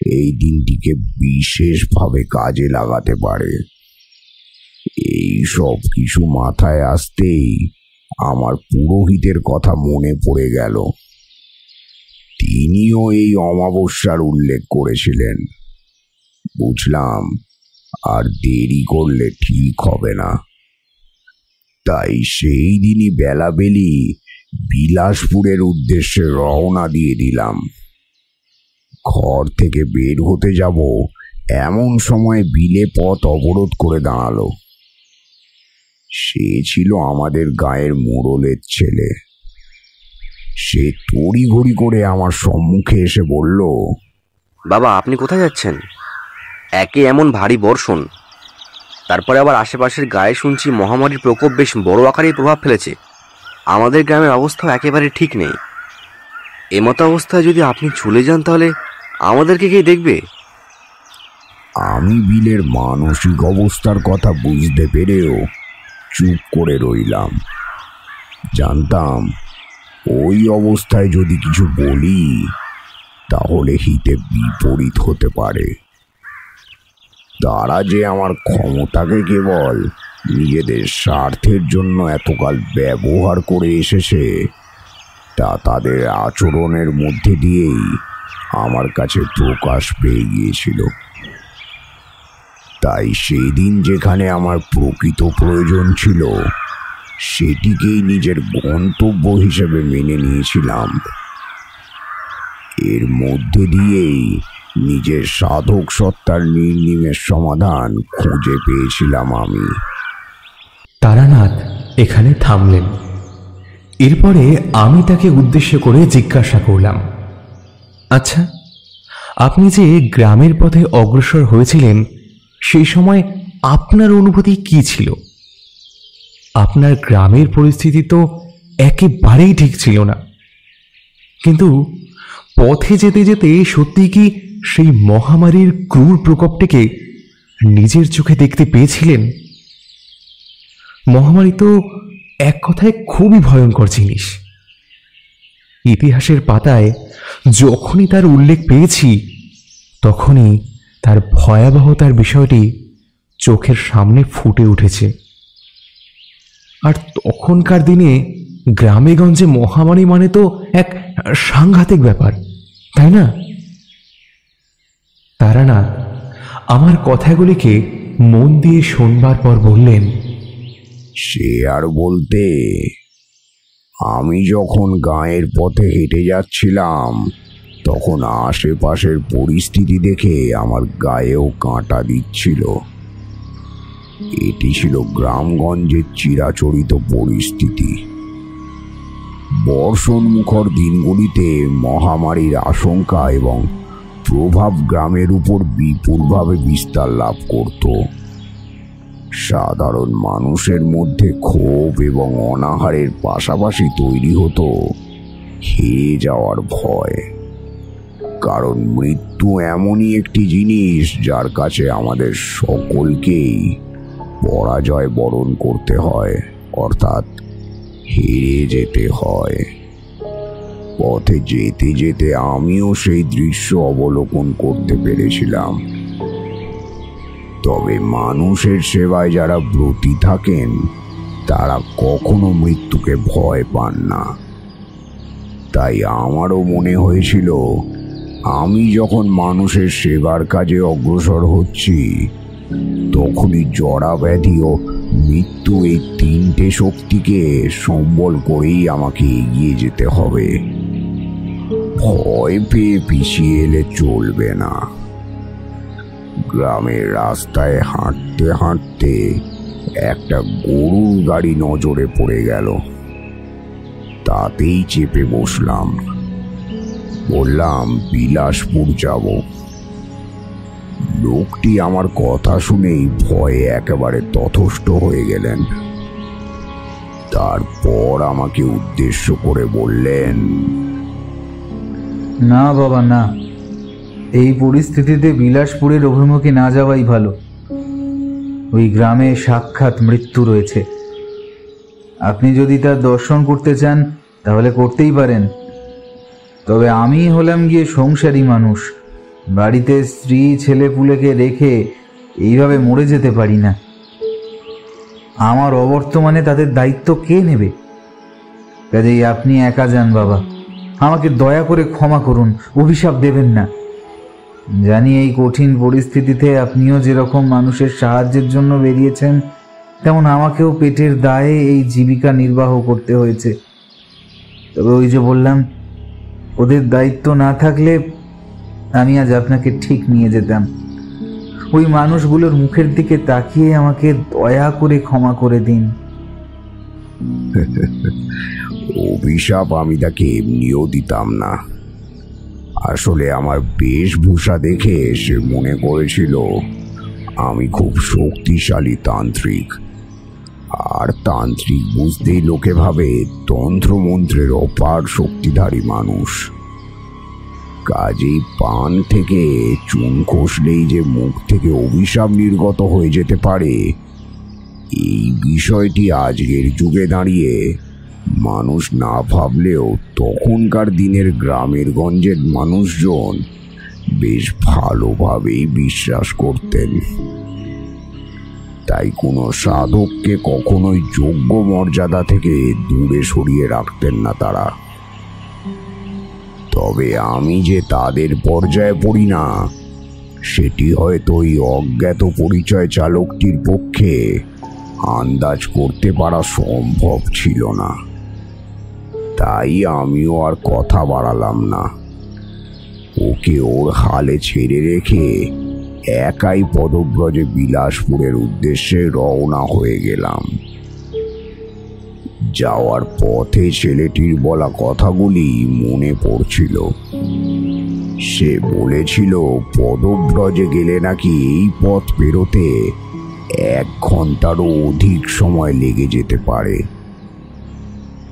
এই দিনটিকে বিশেষভাবে কাজে লাগাতে পারে। এই সব কিছু মাথায় আসতেই আমার পুরোহিতের কথা মনে পড়ে গেল। তিনিও এই অমাবস্যার উল্লেখ করেছিলেন। বুঝলাম আর দেরি করলে ঠিক হবে না। তাই সেই দিনই বেলাবেলি বিলাসপুরের উদ্দেশ্যে রওনা দিয়ে দিলাম। ঘর থেকে বের হতে যাব এমন সময় বিলে পথ অবরোধ করে দাঁড়ালো। সে ছিল আমাদের গায়ের মোড়লের ছেলে। সে তড়িঘড়ি করে আমার সম্মুখে এসে বলল, বাবা, আপনি কোথায় যাচ্ছেন? একে এমন ভারী বর্ষণ, তারপরে আবার আশেপাশের গায়ে শুনছি মহামারীর প্রকোপ বেশ বড় আকারেই প্রভাব ফেলেছে। আমাদের গ্রামের অবস্থাও একেবারে ঠিক নেই। এমতো অবস্থায় যদি আপনি চলে যান তাহলে আমাদেরকে কে দেখবে? আমি বিলের মানসিক অবস্থার কথা বুঝতে পেরেও চুপ করে রইলাম। জানতাম ওই অবস্থায় যদি কিছু বলি তাহলে হিতে বিপরীত হতে পারে। তারা যে আমার ক্ষমতাকে কেবল নিজেদের স্বার্থের জন্য এতকাল ব্যবহার করে এসেছে তা তাদের আচরণের মধ্যে দিয়েই আমার কাছে প্রকাশ পেয়ে গিয়েছিল। তাই সেই দিন যেখানে আমার প্রকৃত প্রয়োজন ছিল সেটিকেই নিজের গন্তব্য হিসেবে মেনে নিয়েছিলাম। এর মধ্যে দিয়েই নিজের সাধক সত্তার নির্নিমেষ সমাধান খুঁজে পেয়েছিলাম আমি। তারানাথ এখানে থামলেন। এরপরে আমি তাকে উদ্দেশ্য করে জিজ্ঞাসা করলাম, আচ্ছা, আপনি যে গ্রামের পথে অগ্রসর হয়েছিলেন সেই সময় আপনার অনুভূতি কি ছিল? আপনার গ্রামের পরিস্থিতি তো একেবারেই ঠিক ছিল না, কিন্তু পথে যেতে যেতে সত্যি কি সেই মহামারীর ক্রূর প্রকোপটিকে নিজের চোখে দেখতে পেয়েছিলেন? মহামারী তো এক কথায় খুবই ভয়ঙ্কর জিনিস। ইতিহাসের পাতায় যখনই তার উল্লেখ পেয়েছি তখনই তার ভয়াবহতার বিষয়টি চোখের সামনে ফুটে উঠেছে। আর তখনকার দিনে গ্রামেগঞ্জে মহামারী মানে তো এক সাংঘাতিক ব্যাপার, তাই না? তারানাথ আমার কথাগুলিকে মন দিয়ে শুনবার পর বললেন, সে আর বলতে, আমি যখন গাঁয়ের পথে হেঁটে যাচ্ছিলাম তখন আশেপাশের পরিস্থিতি দেখে আমার গায়েও কাঁটা দিচ্ছিল। এটি ছিল গ্রামগঞ্জের চিরাচরিত পরিস্থিতি। বর্ষণমুখর দিনগুলিতে মহামারীর আশঙ্কা এবং প্রভাব গ্রামের উপর বিপুলভাবে বিস্তার লাভ করত। সাধারণ মানুষের মধ্যে ক্ষোভ এবং অনাহারের পাশাপাশি তৈরি হতো হেরে যাওয়ার ভয়। কারণ মৃত্যু এমনই একটি জিনিস যার কাছে আমাদের সকলকেই পরাজয় বরণ করতে হয়, অর্থাৎ হেরে যেতে হয়। পথে যেতে যেতে আমিও সেই দৃশ্য অবলোকন করতে পেরেছিলাম। তবে মানুষের সেবায় যারা ব্রতী থাকেন তারা কখনো মৃত্যুকে ভয় পান না। তাই আমারও মনে হয়েছিল আমি যখন মানুষের সেবার কাজে অগ্রসর হচ্ছি তখনই জরা ব্যাধি ও মৃত্যু, এই তিনটে শক্তিকে সম্বল করেই আমাকে এগিয়ে যেতে হবে। ভয় পেয়ে পিছিয়ে এলে চলবে না। গ্রামের রাস্তায় হাঁটতে হাঁটতে একটা গরুর গাড়ি নজরে পড়ে গেল। তাতেই চেপে বসলাম। বললাম, বিলাসপুর যাব। লোকটি আমার কথা শুনেই ভয়ে একেবারে তথস্থ হয়ে গেলেন। তারপর আমাকে উদ্দেশ্য করে বললেন, না বাবা না, এই পরিস্থিতিতে বিলাসপুরের অভিমুখে না যাওয়াই ভালো। ওই গ্রামে সাক্ষাৎ মৃত্যু রয়েছে। আপনি যদি তার দর্শন করতে চান তাহলে করতেই পারেন, তবে আমি হলাম গিয়ে সংসারী মানুষ। বাড়িতে স্ত্রী ছেলেপুলেকে রেখে এইভাবে মরে যেতে পারি না। আমার অবর্তমানে তাদের দায়িত্ব কে নেবে? কাজেই আপনি একা যান বাবা। আমাকে দয়া করে ক্ষমা করুন, অভিশাপ দেবেন না। জানি এই কঠিন পরিস্থিতিতে আপনিও যেরকম মানুষের সাহায্যের জন্য বেরিয়েছেন, তেমন আমাকেও পেটের দায়ে এই জীবিকা নির্বাহ করতে হয়েছে। তবে ওই যে বললাম, ওদের দায়িত্ব না থাকলে আমি আজ আপনাকে ঠিক নিয়ে যেতাম। ওই মানুষগুলোর মুখের দিকে তাকিয়ে আমাকে দয়া করে ক্ষমা করে দিন। অভিশাপ আমি তাকে এমনিও দিতাম না। আসলে আমার বেশভূষা দেখে সে মনে করেছিল আমি খুব শক্তিশালী তান্ত্রিক। আর তান্ত্রিক বুঝতেই লোকে ভাবে তন্ত্রমন্ত্রের অপার শক্তিধারী মানুষ। কাজেই পান থেকে চুন খসলেই যে মুখ থেকে অভিশাপ নির্গত হয়ে যেতে পারে, এই বিষয়টি আজকের যুগে দাঁড়িয়ে মানুষ না ভাবলেও তখনকার দিনের গ্রামের গঞ্জের মানুষজন বেশ ভালোভাবেই বিশ্বাস করতেন। তাই কোনো সাধককে কখনোই যোগ্য মর্যাদা থেকে দূরে সরিয়ে রাখতেন না তারা। তবে আমি যে তাদের পর্যায়ে পড়ি না সেটি হয়তো ওই অজ্ঞাত পরিচয় চালকটির পক্ষে আন্দাজ করতে পারা সম্ভব ছিল না। তাই আমিও আর কথা বাড়ালাম না। ওকে ওর হালে ছেড়ে রেখে একাই পদব্রজে বিলাসপুরের উদ্দেশ্যে রওনা হয়ে গেলাম। যাওয়ার পথে ছেলেটির বলা কথাগুলি মনে পড়ছিল। সে বলেছিল পদব্রজে গেলে নাকি এই পথ পেরোতে 1 ঘন্টারও অধিক সময় লেগে যেতে পারে।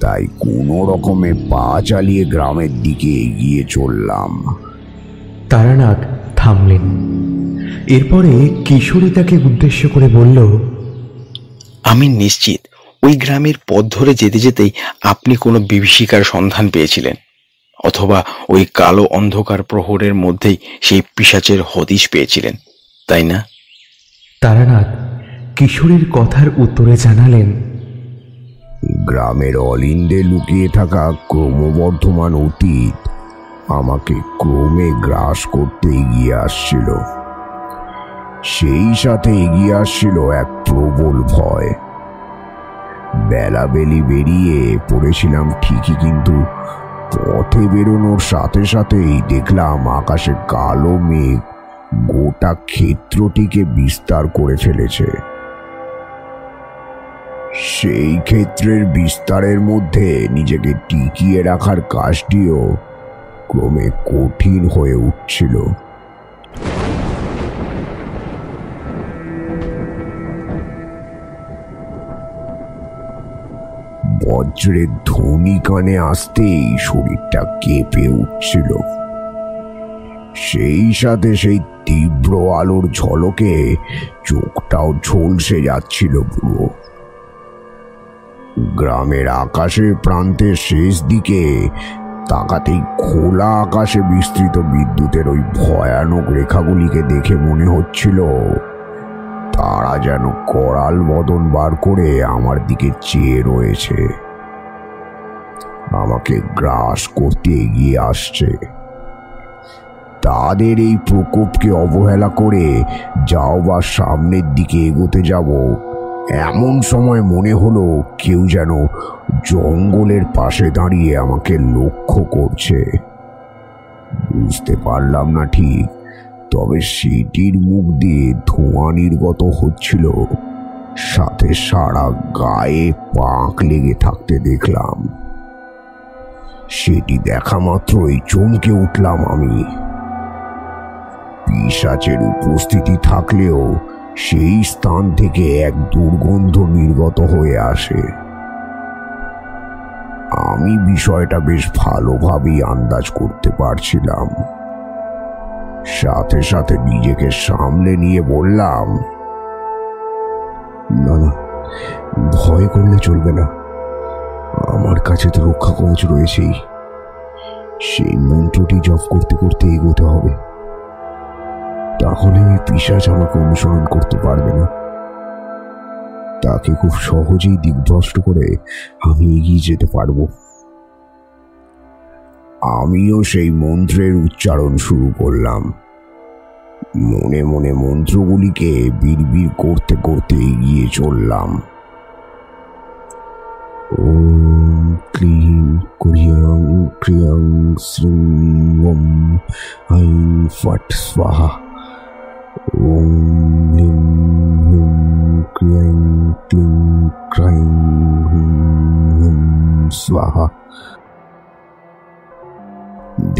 তাই কোনো রকমে পা চালিয়ে গ্রামের দিকে এগিয়ে চললাম। তারানাথ থামলেন। এরপরে কিশোরী তাকে উদ্দেশ্য করে বলল, আমি নিশ্চিত ওই গ্রামের পথ ধরে যেতে যেতেই আপনি কোনো বিভীষিকার সন্ধান পেয়েছিলেন, অথবা ওই কালো অন্ধকার প্রহরের মধ্যেই সেই পিশাচের হদিশ পেয়েছিলেন, তাই না? তারানাথ কিশোরীর কথার উত্তরে জানালেন, গ্রামের অলিন্দে লুকিয়ে থাকা ক্রমবর্ধমান অতীত আমাকে ক্রমে গ্রাস করতে এগিয়ে আসছিল। সেই সাথে এগিয়ে আসছিল এক প্রবল ভয়। বেলাবেলি বেরিয়ে পড়েছিলাম ঠিকই, কিন্তু পথে বেরোনোর সাথে সাথেই দেখলাম আকাশে কালো মেঘ গোটা ক্ষেত্রটিকে বিস্তার করে ফেলেছে। সেই ক্ষেত্রের বিস্তারের মধ্যে নিজেকে টিকিয়ে রাখার কাজটিও ক্রমে কঠিন হয়ে উঠছিল। বজ্রের ধ্বনি কানে আসতেই শরীরটা কেঁপে উঠছিল। সেই সাথে সেই তীব্র আলোর ঝলকে চোখটাও ঝলসে যাচ্ছিল পুরো। গ্রামের আকাশের প্রান্তের শেষ দিকে তাকাতেই খোলা আকাশে বিস্তৃত বিদ্যুতের ওই ভয়ানক রেখাগুলিকে দেখে মনে হচ্ছিল তারা যেন করাল বদন বার করে আমার দিকে চেয়ে রয়েছে, আমাকে গ্রাস করতে এগিয়ে আসছে। তাদের এই প্রকোপকে অবহেলা করে যাও বা সামনের দিকে এগোতে যাব, এমন সময় মনে হলো কেউ যেন জঙ্গলের পাশে দাঁড়িয়ে আমাকে লক্ষ্য করছে। বুঝতে পারলাম না ঠিক, তবে সেটির মুখ দিয়ে ধোঁয়া নির্গত হচ্ছিল, সাথে সারা গায়ে পাক লেগে থাকতে দেখলাম। সেটি দেখা মাত্রই চমকে উঠলাম আমি। পিশাচের উপস্থিতি থাকলেও সেই স্থান থেকে এক দুর্গন্ধ নির্গত হয়ে আসে। আমি বিষয়টা বেশ ভালোভাবেই আন্দাজ করতে পারছিলাম। সাথে সাথে নিজেকে সামলে নিয়ে বললাম, না না, ভয় করলে চলবে না। আমার কাছে তো রক্ষা কবচ রয়েছেই। সেই মন্ত্রটি জপ করতে করতে এগোতে হবে, তাহলে পিশাচ আমাকে অনুসরণ করতে পারবে না। তাকে খুব সহজেই দিকভ্রষ্ট করে আমি এগিয়ে যেতে পারবো। আমিও সেই মন্ত্রের উচ্চারণ শুরু করলাম। মনে মনে মন্ত্রগুলিকে বিড়বিড় করতে করতে এগিয়ে চললাম। ওম ক্লিং ক্রিয়াং ক্রিয়াং শ্রীং ওম আইং ফট স্বাহা। ওম লিং হুম ক্রিয়াং ক্লিং ক্রাইং হুম হুম স্বাহা।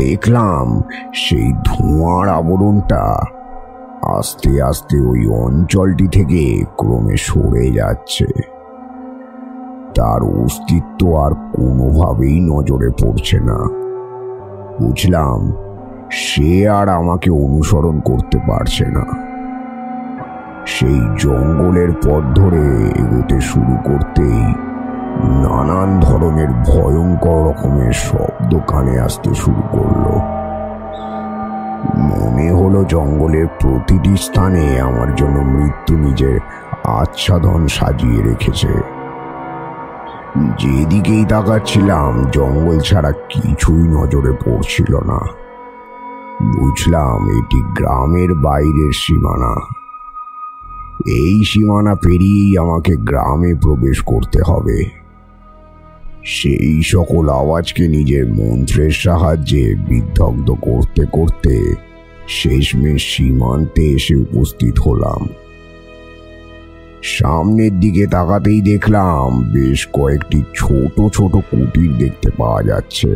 দেখলাম সেই ধোঁয়ার আবরণটা আস্তে আস্তে ওই অঞ্চলটি থেকে ক্রমে সরে যাচ্ছে। তার অস্তিত্ব আর কোনোভাবেই নজরে পড়ছে না। বুঝলাম সে আর আমাকে অনুসরণ করতে পারছে না। সেই জঙ্গলের পথ ধরে এগোতে শুরু করতেই নানান ধরনের ভয়ঙ্কর রকমের শব্দ কানে আসতে শুরু করলো। মনে হলো জঙ্গলের প্রতিটি স্থানে আমার জন্য মৃত্যু নিজের আচ্ছাদন সাজিয়ে রেখেছে। যেদিকেই তাকাচ্ছিলাম জঙ্গল ছাড়া কিছুই নজরে পড়ছিল না। বুঝলাম এটি গ্রামের বাইরের সীমানা। এই সীমানা পেরিয়েই আমাকে গ্রামে প্রবেশ করতে হবে। সেই সকল আওয়াজকে নিজের মন্ত্রের সাহায্যে বিদগ্ধ করতে করতে শেষমেশ সীমান্তে এসে উপস্থিত হলাম। সামনের দিকে তাকাতেই দেখলাম বেশ কয়েকটি ছোট ছোট কুটির দেখতে পাওয়া যাচ্ছে।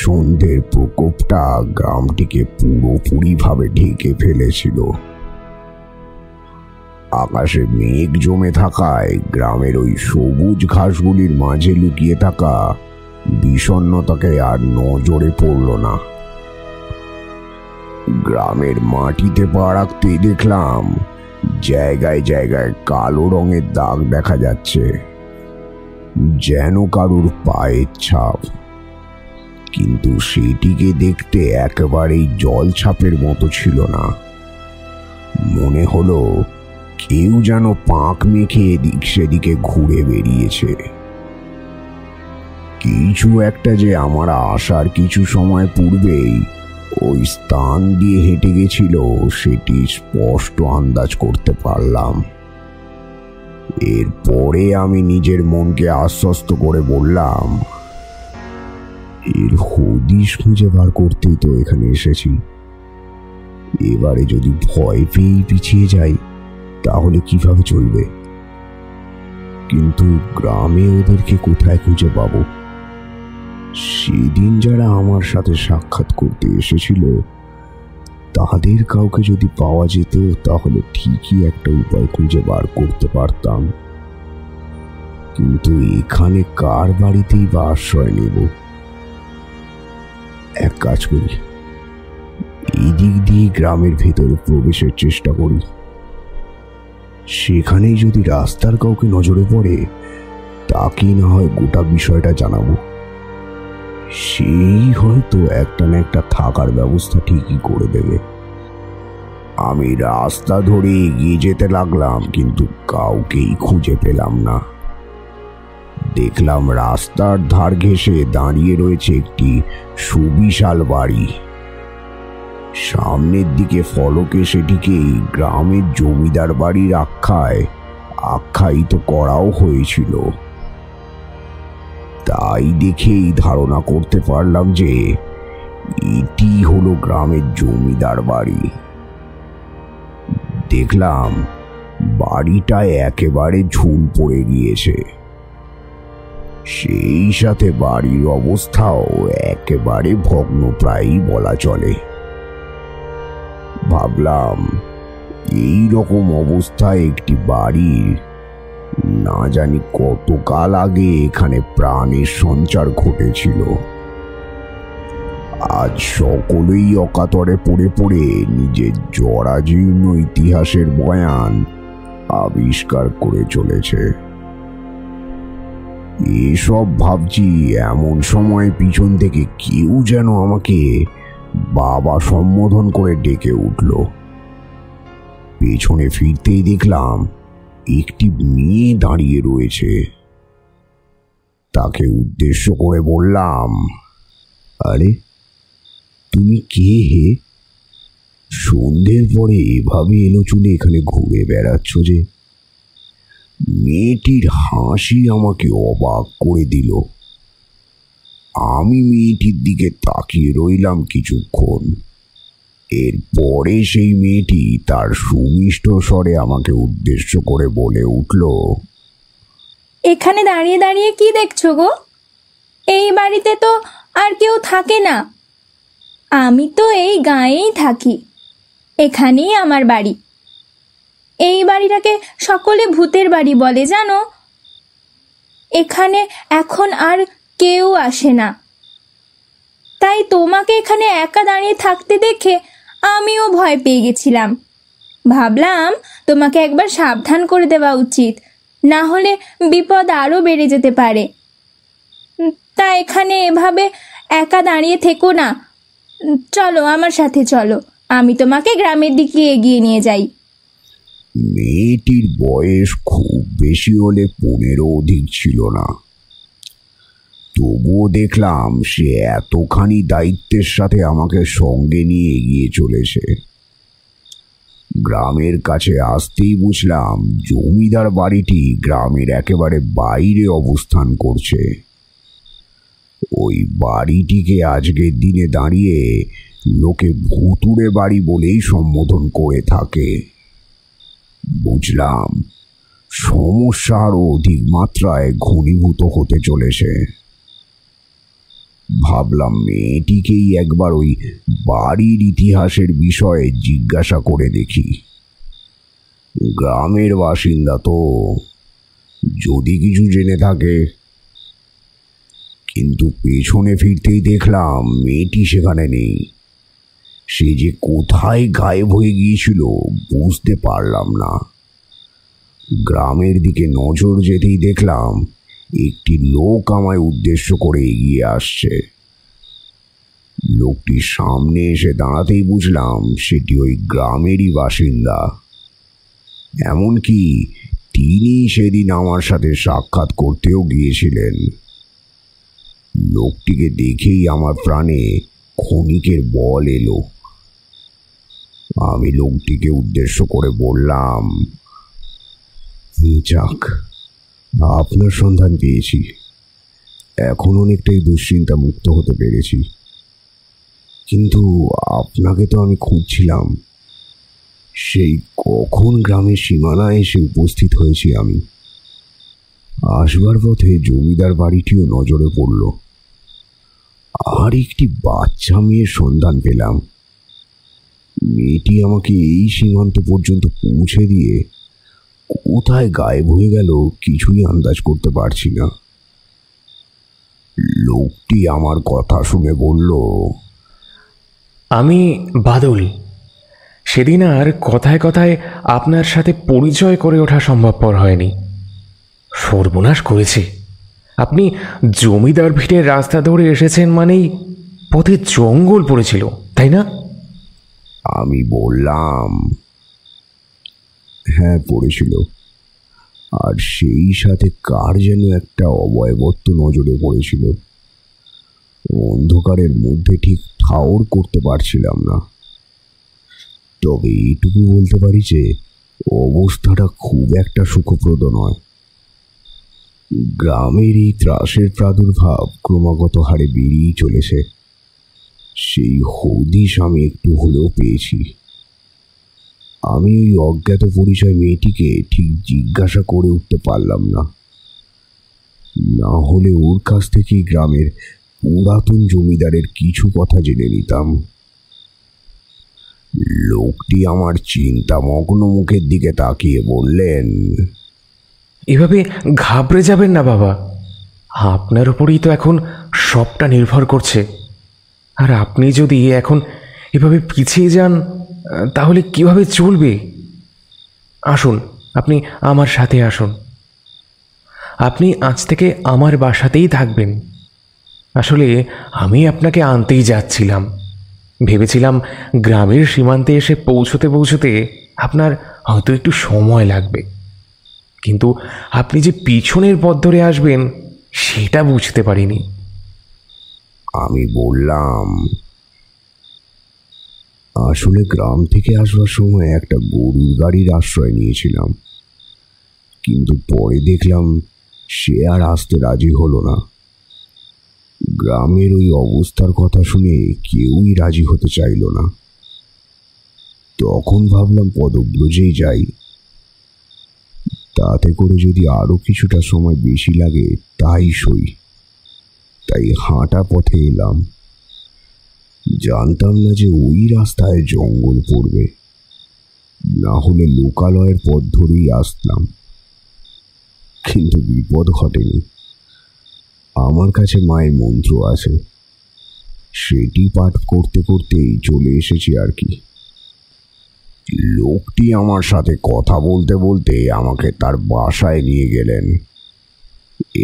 সন্ধ্যের প্রকোপটা গ্রামটিকে পুরোপুরিভাবে ঢেকে ফেলেছিল। আকাশে মেঘ জমে থাকায় গ্রামের ওই সবুজ ঘাসগুলির মাঝে লুকিয়ে থাকা বিষণ্ণতাকে আর নজরে পড়ল না। গ্রামের মাটিতে পা রাখতেই দেখলাম জায়গায় জায়গায় কালো রঙের দাগ দেখা যাচ্ছে, যেন কারুর পায়ের ছাপ। কিন্তু সেটিকে দেখতে একেবারেই জল ছাপের মতো ছিল না। মনে হলো কেউ যেন পাঁক মেখে এদিক সেদিকে ঘুরে বেরিয়েছে। কিছু একটা যে আমার আসার কিছু সময় পূর্বেই ওই স্থান দিয়ে হেঁটে গেছিল সেটি স্পষ্ট আন্দাজ করতে পারলাম। এরপরে আমি নিজের মনকে আশ্বস্ত করে বললাম, এর হদিশ খুঁজে বার করতেই তো এখানে এসেছি। এবারে যদি ভয় পেয়েই পিছিয়ে যাই তাহলে কিভাবে চলবে? কিন্তু গ্রামে ওদেরকে কোথায় খুঁজে পাবো? সেদিন যারা আমার সাথে সাক্ষাৎ করতে এসেছিল তাদের কাউকে যদি পাওয়া যেত তাহলে ঠিকই একটা উপায় খুঁজে বার করতে পারতাম। কিন্তু এখানে কার বাড়িতেই বা আশ্রয় নেব? এক কাজ করি, এই দিক দিয়ে গ্রামের ভেতরে প্রবেশের চেষ্টা করি। সেখানেই যদি রাস্তার কাউকে নজরে পড়ে তাকেই না হয় গোটা বিষয়টা জানাবো। সেই হয়তো একটা না একটা থাকার ব্যবস্থা ঠিকই করে দেবে। আমি রাস্তা ধরে এগিয়ে যেতে লাগলাম, কিন্তু কাউকেই খুঁজে পেলাম না। দেখলাম রাস্তার ধার ঘেঁষে দাঁড়িয়ে রয়েছে একটি সুবিশাল বাড়ি। সামনের দিকে ফলকে সেটিকে গ্রামের জমিদার বাড়ির আখ্যায়িত করাও হয়েছিল। তাই দেখেই ধারণা করতে পারলাম যে এটি হলো গ্রামের জমিদার বাড়ি। দেখলাম বাড়িটায় একেবারে ঝুল পড়ে গিয়েছে, সেই সাথে বাড়ির অবস্থাও একেবারে ভগ্নপ্রায়ই বলা চলে। ভাবলাম এই রকম অবস্থায় একটি বাড়ির না জানি কতকাল আগে এখানে প্রাণের সঞ্চার ঘটেছিল। আজ সকলেই অকাতরে পড়ে পড়ে নিজের জরাজীর্ণ ইতিহাসের বয়ান আবিষ্কার করে চলেছে। এসব ভাবছি এমন সময় পিছন থেকে কেউ যেন আমাকে বাবা সম্বোধন করে ডেকে উঠল। পেছনে ফিরতেই দেখলাম একটি মেয়ে দাঁড়িয়ে রয়েছে। তাকে উদ্দেশ্য করে বললাম, আরে তুমি কে হে? সন্ধ্যের পরে এভাবে এলো চুলে এখানে ঘুরে বেড়াচ্ছ যে? মেয়েটির হাসি আমাকে অবাক করে দিল। আমি মেয়েটির দিকে তাকিয়ে রইলাম কিছুক্ষণ। এরপরে সেই মেয়েটি তার সুমিষ্ট স্বরে আমাকে উদ্দেশ্য করে বলে উঠল, এখানে দাঁড়িয়ে দাঁড়িয়ে কি দেখছো গো? এই বাড়িতে তো আর কেউ থাকে না। আমি তো এই গাঁয়েই থাকি, এখানেই আমার বাড়ি। এই বাড়িটাকে সকলে ভূতের বাড়ি বলে জানো। এখানে এখন আর কেউ আসে না। তাই তোমাকে এখানে একা দাঁড়িয়ে থাকতে দেখে আমিও ভয় পেয়ে গেছিলাম। ভাবলাম তোমাকে একবার সাবধান করে দেওয়া উচিত, না হলে বিপদ আরো বেড়ে যেতে পারে। তা এখানে এভাবে একা দাঁড়িয়ে থেকো না, চলো আমার সাথে চলো, আমি তোমাকে গ্রামের দিকে এগিয়ে নিয়ে যাই। মেয়েটির বয়স খুব বেশি হলে 15 অধিক ছিল না। তবুও দেখলাম সে এতখানি দায়িত্বের সাথে আমাকে সঙ্গে নিয়ে এগিয়ে চলেছে। গ্রামের কাছে আসতেই বুঝলাম জমিদার বাড়িটি গ্রামের একেবারে বাইরে অবস্থান করছে। ওই বাড়িটিকে আজকের দিনে দাঁড়িয়ে লোকে ভুতুড়ে বাড়ি বলেই সম্বোধন করে থাকে। বুঝলাম সমস্যা আরো অধিক মাত্রায় ঘনীভূত হতে চলেছে। ভাবলাম মেয়েটিকেই একবার ওই বাড়ির ইতিহাসের বিষয়ে জিজ্ঞাসা করে দেখি। গ্রামের বাসিন্দা তো, যদি কিছু জেনে থাকে। কিন্তু পেছনে ফিরতেই দেখলাম মেয়েটি সেখানে নেই। সে যে কোথায় গায়েব হয়ে গিয়েছিল বুঝতে পারলাম না। গ্রামের দিকে নজর যেতেই দেখলাম একটি লোক আমায় উদ্দেশ্য করে এগিয়ে আসছে। লোকটির সামনে এসে দাঁড়াতেই বুঝলাম সেটি ওই গ্রামেরই বাসিন্দা। এমনকি তিনি সেদিন আমার সাথে সাক্ষাৎ করতেও গিয়েছিলেন। লোকটিকে দেখেই আমার প্রাণে ক্ষণিকের বল এলো। আমি লোকটিকে উদ্দেশ্য করে বললাম, যাক, আপনার সন্ধান পেয়েছি। এখন অনেকটাই দুশ্চিন্তা মুক্ত হতে পেরেছি। কিন্তু আপনাকে তো আমি খুঁজছিলাম। সেই কখন গ্রামের সীমানায় এসে উপস্থিত হয়েছি আমি। আসবার পথে জমিদার বাড়িটিও নজরে পড়ল। আর একটি বাচ্চা মেয়ের সন্ধান পেলাম। মেয়েটি আমাকে এই সীমান্ত পর্যন্ত পৌঁছে দিয়ে কোথায় গায়েব হয়ে গেল কিছুই আন্দাজ করতে পারছি না। লোকটি আমার কথা শুনে বলল, আমি বাদল। সেদিন আর কথায় কথায় আপনার সাথে পরিচয় করে ওঠা সম্ভবপর হয়নি। সর্বনাশ করেছে। আপনি জমিদার ভিটের রাস্তা ধরে এসেছেন মানেই পথে জঙ্গল পড়েছিল, তাই না? আমি বললাম, হ্যাঁ, পড়েছিল। আর সেই সাথে কার যেন একটা অবয়বত্ব নজরে পড়েছিল। অন্ধকারের মধ্যে ঠিক ঠাউর করতে পারছিলাম না। তবে এইটুকু বলতে পারি যে অবস্থাটা খুব একটা সুখপ্রদ নয়। গ্রামের এই ত্রাসের প্রাদুর্ভাব ক্রমাগত হারে বেরিয়েই চলেছে। সেই হদিশ আমি একটু হলেও পেয়েছি। আমি ওই অজ্ঞাত পরিচয় মেয়েটিকে ঠিক জিজ্ঞাসা করে উঠতে পারলাম না। না হলে ওর কাছ থেকেই গ্রামের পুরাতন জমিদারের কিছু কথা জেনে নিতাম। লোকটি আমার চিন্তামগ্ন মুখের দিকে তাকিয়ে বললেন, এভাবে ঘাবড়ে যাবেন না বাবা। আপনার উপরেই তো এখন সবটা নির্ভর করছে। আর আপনি যদি এখন এভাবে পিছিয়ে যান তাহলে কিভাবে চলবে? আসুন, আপনি আমার সাথে আসুন। আপনি আজ থেকে আমার বাসাতেই থাকবেন। আসলে আমি আপনাকে আনতেই যাচ্ছিলাম। ভেবেছিলাম গ্রামের সীমান্তে এসে পৌঁছতে পৌঁছতে আপনার হয়তো একটু সময় লাগবে, কিন্তু আপনি যে পিছনের পথ ধরে আসবেন সেটা বুঝতে পারিনি। আমি বললাম, আসলে গ্রাম থেকে আসবার সময় একটা গরুর গাড়ির আশ্রয় নিয়েছিলাম, কিন্তু পরে দেখলাম সে আর আসতে রাজি হলো না। গ্রামের ওই অবস্থার কথা শুনে কেউই রাজি হতে চাইল না। তখন ভাবলাম পদব্রজেই যাই, তাতে করে যদি আরো কিছুটা সময় বেশি লাগে তাই সই। তাই হাঁটা পথে এলাম। জানতাম না যে ওই রাস্তায় জঙ্গল পড়বে, না হলে লোকালয়ের পথ ধরেই আসতাম। কিন্তু বিপদ ঘটেনি। আমার কাছে মায়ের মন্ত্র আছে, সেটি পাঠ করতে করতেই চলে এসেছি আর কি। লোকটি আমার সাথে কথা বলতে বলতে আমাকে তার বাসায় নিয়ে গেলেন।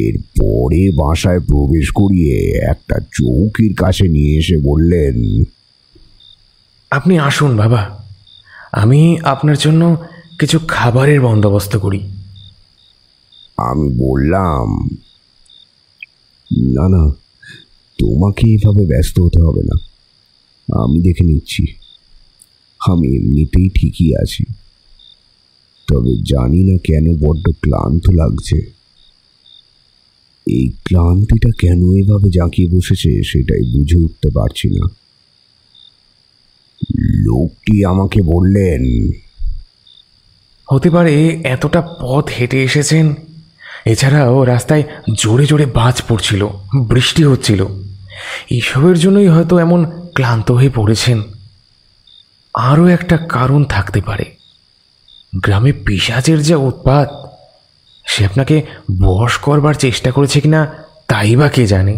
এরপরে বাসায় প্রবেশ করিয়ে একটা চৌকির কাছে নিয়ে এসে বললেন, আপনি আসুন বাবা, আমি আপনার জন্য কিছু খাবারের বন্দোবস্ত করি। আমি বললাম, না না, তোমাকে এভাবে ব্যস্ত হতে হবে না, আমি দেখে নিচ্ছি। আমি এমনিতেই ঠিকই আছি, তবে জানি না কেন বড্ড ক্লান্ত লাগছে। এই ক্লান্তিটা কেন এভাবে জাঁকিয়ে বসেছে সেটাই বুঝে উঠতে পারছি না। লোকটি আমাকে বললেন, হতে পারে এতটা পথ হেঁটে এসেছেন, এছাড়াও রাস্তায় জোরে জোরে বাজ পড়ছিল, বৃষ্টি হচ্ছিল, এসবের জন্যই হয়তো এমন ক্লান্ত হয়ে পড়েছেন। আরও একটা কারণ থাকতে পারে, গ্রামে পিশাচের যা উৎপাত, সে আপনাকে বশ করবার চেষ্টা করেছে কিনা তাই বা কে জানে।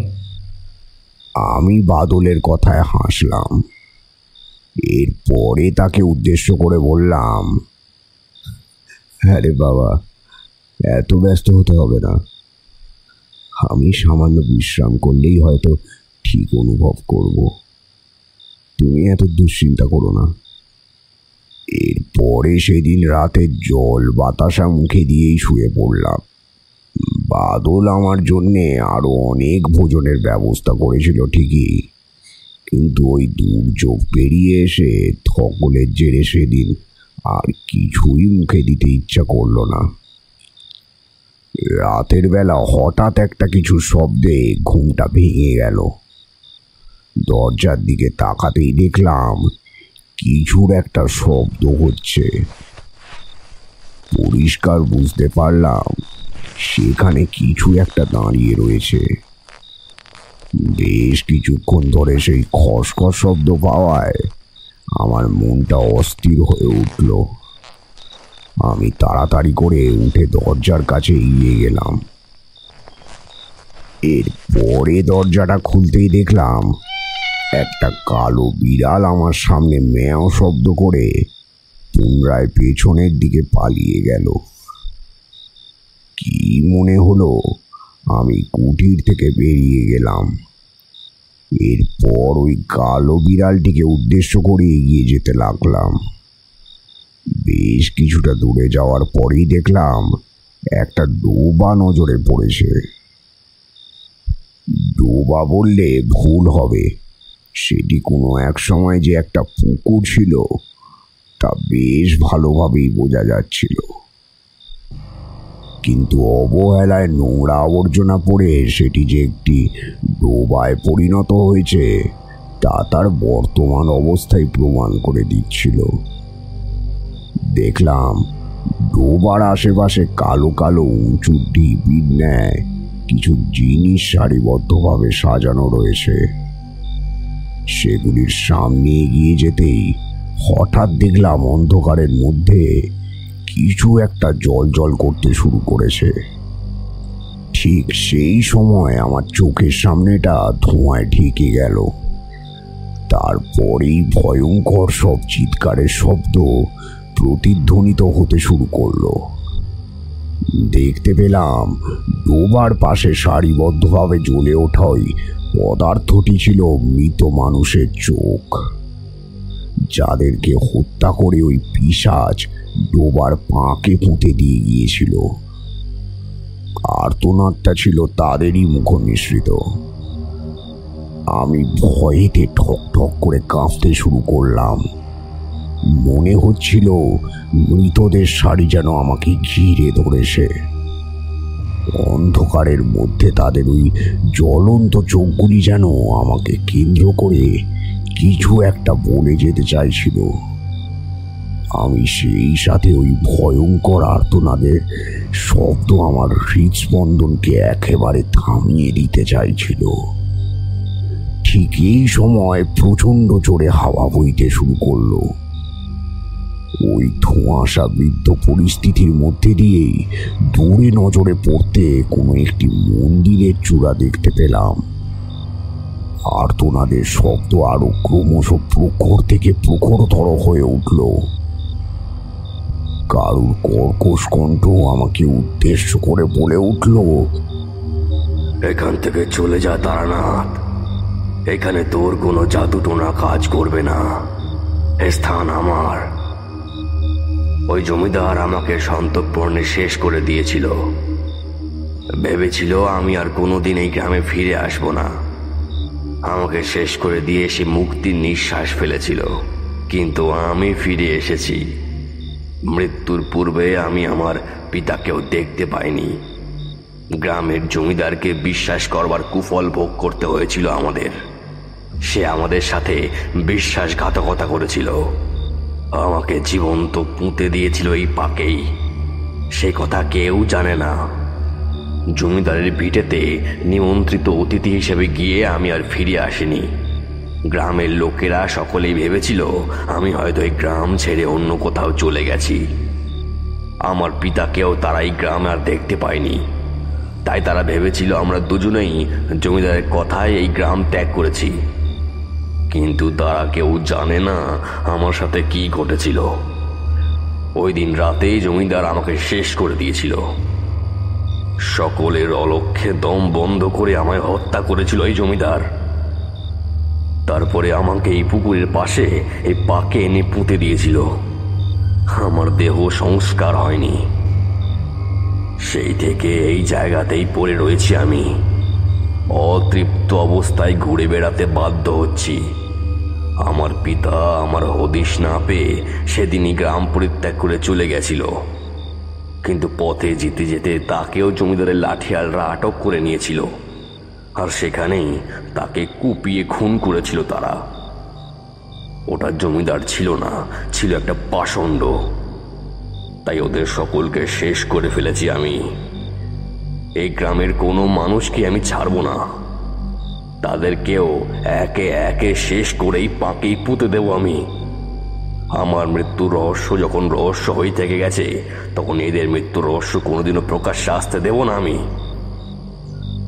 আমি বাদলের কথায় হাসলাম। এরপরে তাকে উদ্দেশ্য করে বললাম, আরে বাবা, এত ব্যস্ত হতে হবে না, আমি সামান্য বিশ্রাম করলেই হয়তো ঠিক অনুভব করব, তুমি এত দুশ্চিন্তা করো না। এরপরে সেদিন রাতে জল বাতাসা মুখে দিয়েই শুয়ে পড়লাম। বাদল আমার জন্যে আরো অনেক ভোজনের ব্যবস্থা করেছিল ঠিকই, কিন্তু ওই দুর্যোগ পেরিয়ে এসে ধকলের জেরে সেদিন আর কিছুই মুখে দিতে ইচ্ছা করলো না। রাতের বেলা হঠাৎ একটা কিছু শব্দে ঘুমটা ভেঙে গেল। দরজার দিকে তাকাতেই দেখলাম কিছুর একটা শব্দ হচ্ছে। পরিষ্কার বুঝতে পারলাম সেখানে কিছু একটা দাঁড়িয়ে রয়েছে। বেশ কিছুক্ষণ ধরে সেই খসখস শব্দ পাওয়ায় আমার মনটা অস্থির হয়ে উঠল। আমি তাড়াতাড়ি করে উঠে দরজার কাছে এগিয়ে গেলাম। এরপরে দরজাটা খুলতেই দেখলাম একটা কালো বিড়াল আমার সামনে ম্যাও শব্দ করে পুনরায় পেছনের দিকে পালিয়ে গেল। কি মনে হলো আমি কুটির থেকে বেরিয়ে গেলাম। এরপর ওই কালো বিড়ালটিকে উদ্দেশ্য করে এগিয়ে যেতে লাগলাম। বেশ কিছুটা দূরে যাওয়ার পরেই দেখলাম একটা ডোবা নজরে পড়েছে। ডোবা বললে ভুল হবে, সেটি কোনো এক সময় যে একটা পুকুর ছিল তা বেশ ভালোভাবেই বোঝা যাচ্ছিল, কিন্তু অবহেলায় নোংরা আবর্জনা পড়ে সেটি যে একটি ডোবায় পরিণত হয়েছে তা তার বর্তমান অবস্থায় প্রমাণ করে দিচ্ছিল। দেখলাম ডোবার আশেপাশে কালো কালো উঁচু ঢিপির ন্যায় কিছু জিনিস সারিবদ্ধভাবে সাজানো রয়েছে। সেগুলির সামনে এগিয়ে যেতেই হঠাৎ দেখলাম অন্ধকারের মধ্যে কিছু একটা জল করতে শুরু করেছে। ঠিক সেই সময় আমার চোখের সামনেটা ধোঁয়ায় ঢেকে গেল। তারপরেই ভয়ঙ্কর সব চিৎকারের শব্দ প্রতিধ্বনিত হতে শুরু করলো। দেখতে পেলাম ডোবার পাশে সারিবদ্ধভাবে জ্বলে ওঠা ওই পদার্থটি ছিল মৃত মানুষের চোখ, যাদেরকে হত্যা করে ওই পিশাচ ডোবার পাঁকে পুঁতে দিয়ে গিয়েছিল। আর্তনাদটা ছিল তাদেরই মুখ মিশ্রিত। আমি ভয়েতে ঠক ঠক করে কাঁপতে শুরু করলাম। মনে হচ্ছিল মৃতদের সারি যেন আমাকে ঘিরে ধরেছে। অন্ধকারের মধ্যে তাদের ওই জ্বলন্ত চোখগুলি যেন আমাকে কেন্দ্র করে কিছু একটা বলে যেতে চাইছিল। আমি সেই সাথে ওই ভয়ঙ্কর আর্তনাদের শব্দ আমার হৃদস্পন্দনকে একেবারে থামিয়ে দিতে চাইছিল। ঠিক এই সময় প্রচণ্ড জোরে হাওয়া বইতে শুরু করলো। ওই ধোঁয়াশাবৃদ্ধ পরিস্থিতির মধ্যে দিয়েই দূরে নজরে পড়তে কোনো একটি মন্দিরের চূড়া দেখতে পেলাম। আর্তনাদের শব্দ আরো ক্রমশ প্রখর থেকে প্রখরতর হয়ে উঠল। কারুর কর্কশ কণ্ঠ আমাকে উদ্দেশ্য করে বলে উঠল, এখান থেকে চলে যা তারানাথ, এখানে তোর কোনো জাদুটোনা কাজ করবে না, এ স্থান আমার। ওই জমিদার আমাকে সন্তর্পণে শেষ করে দিয়েছিল। ভেবেছিল আমি আর কোনোদিন এই গ্রামে ফিরে আসব না। আমাকে শেষ করে দিয়ে সে মুক্তির নিঃশ্বাস ফেলেছিল, কিন্তু আমি ফিরে এসেছি। মৃত্যুর পূর্বে আমি আমার পিতাকেও দেখতে পাইনি। গ্রামের জমিদারকে বিশ্বাস করবার কুফল ভোগ করতে হয়েছিল আমাদের। সে আমাদের সাথে বিশ্বাসঘাতকতা করেছিল, আমাকে জীবন্ত পুঁতে দিয়েছিল এই পাকেই। সে কথা কেউ জানে না। জমিদারের ভিটেতে নিমন্ত্রিত অতিথি হিসেবে গিয়ে আমি আর ফিরে আসিনি। গ্রামের লোকেরা সকলেই ভেবেছিল আমি হয়তো এই গ্রাম ছেড়ে অন্য কোথাও চলে গেছি। আমার পিতাকেও তারা এই গ্রামে আর দেখতে পায়নি, তাই তারা ভেবেছিল আমরা দুজনেই জমিদারের কথায় এই গ্রাম ত্যাগ করেছি। কিন্তু তারা কেউ জানে না আমার সাথে কি ঘটেছিল। ওই দিন রাতেই জমিদার আমাকে শেষ করে দিয়েছিল। সকলের অলক্ষ্যে দম বন্ধ করে আমায় হত্যা করেছিল এই জমিদার। তারপরে আমাকে এই পুকুরের পাশে এই পাকে এনে পুঁতে দিয়েছিল। আমার দেহ সংস্কার হয়নি। সেই থেকে এই জায়গাতেই পড়ে রয়েছি আমি। অতৃপ্ত অবস্থায় ঘুরে বেড়াতে বাধ্য হচ্ছি। আমার পিতা আমার হদিশ না পেয়ে সেদিনই গ্রাম পরিত্যাগ করে চলে গেছিল, কিন্তু পথে যেতে যেতে তাকেও জমিদারের লাঠিয়ালরা আটক করে নিয়েছিল, আর সেখানেই তাকে কুপিয়ে খুন করেছিল তারা। ওটা জমিদার ছিল না, ছিল একটা পাষণ্ড। তাই ওদের সকলকে শেষ করে ফেলেছি আমি। এই গ্রামের কোনো মানুষকে আমি ছাড়ব না। তাদেরকেও একে একে শেষ করেই পাকেই পুঁতে দেব আমি। আমার মৃত্যুর রহস্য যখন রহস্য হয়ে থেকে গেছে, তখন এদের মৃত্যুর রহস্য কোনোদিনও প্রকাশ্যে আসতে দেব না আমি।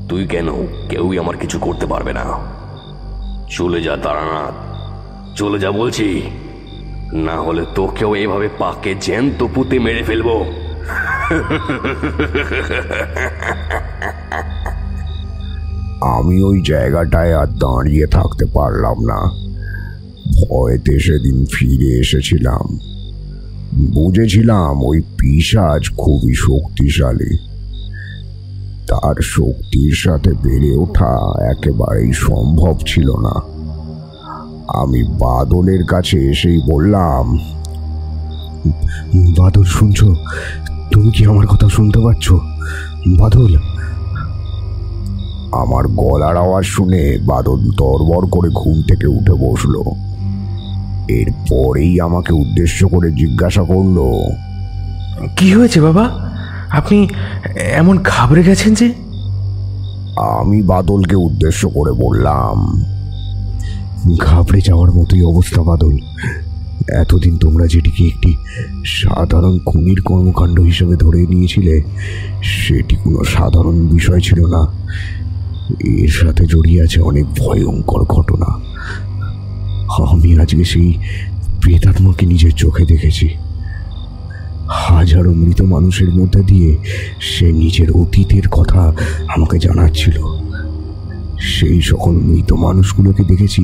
তুই কেন, কেউই আমার কিছু করতে পারবে না। চলে যা তারানাথ, চলে যা বলছি, না হলে তোকেও এভাবে পাকে জ্যান্ত পুঁতে মেরে ফেলবো। আমি ওই জায়গাটায় আর দাঁড়িয়ে থাকতে পারলাম না। ভয়েতে সেদিন ফিরে এসেছিলাম। বুঝেছিলাম ওই পিশাচ খুবই শক্তিশালী। তার শক্তির সাথে বেড়ে ওঠা একেবারেই সম্ভব ছিল না। আমি বাদলের কাছে এসেই বললাম, বাদল শুনছো? তুমি কি আমার কথা শুনতে পাচ্ছ? বাদল। আমার গলার আওয়াজ শুনে বাদল তরবর করে ঘুম থেকে উঠে বসলো। এরপরেই আমাকে উদ্দেশ্য করে জিজ্ঞাসা করলো, কি হয়েছে বাবা? আপনি এমন ঘাবড়ে গেছেন যে? আমি বাদলকে উদ্দেশ্য করে বললাম, ঘাবড়ে যাওয়ার মতোই অবস্থা বাদল। এতদিন তোমরা যেটিকে একটি সাধারণ খুনির কর্মকাণ্ড হিসেবে ধরে নিয়েছিলে, সেটি কোনো সাধারণ বিষয় ছিল না। এর সাথে জড়িয়ে আছে অনেক ভয়ঙ্কর ঘটনা। আমি আজকে সেই প্রেতাত্মাকে নিজের চোখে দেখেছি। হাজারো মৃত মানুষের মধ্যে দিয়ে সে নিজের অতীতের কথা আমাকে জানাচ্ছিল। সেই সকল মৃত মানুষগুলোকে দেখেছি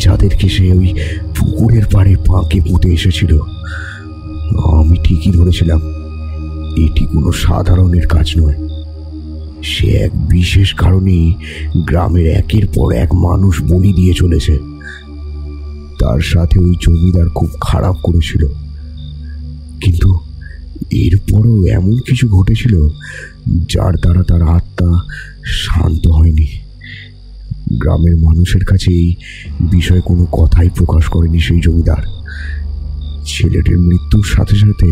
যাদেরকে সে ওই পুকুরের পাড়ে পাকে পুঁতে এসেছিল। আমি ঠিকই ধরেছিলাম, এটি কোনো সাধারণের কাজ নয়। সে এক বিশেষ কারণেই গ্রামের একের পর এক মানুষ বলি দিয়ে চলেছে। তার সাথে ওই জমিদার খুব খারাপ করেছিল, কিন্তু এরপরও এমন কিছু ঘটেছিল যার দ্বারা তার আত্মা শান্ত হয়নি। গ্রামের মানুষের কাছে এই বিষয়ে কোনো কথাই প্রকাশ করেনি সেই জমিদার। ছেলেটির মৃত্যুর সাথে সাথে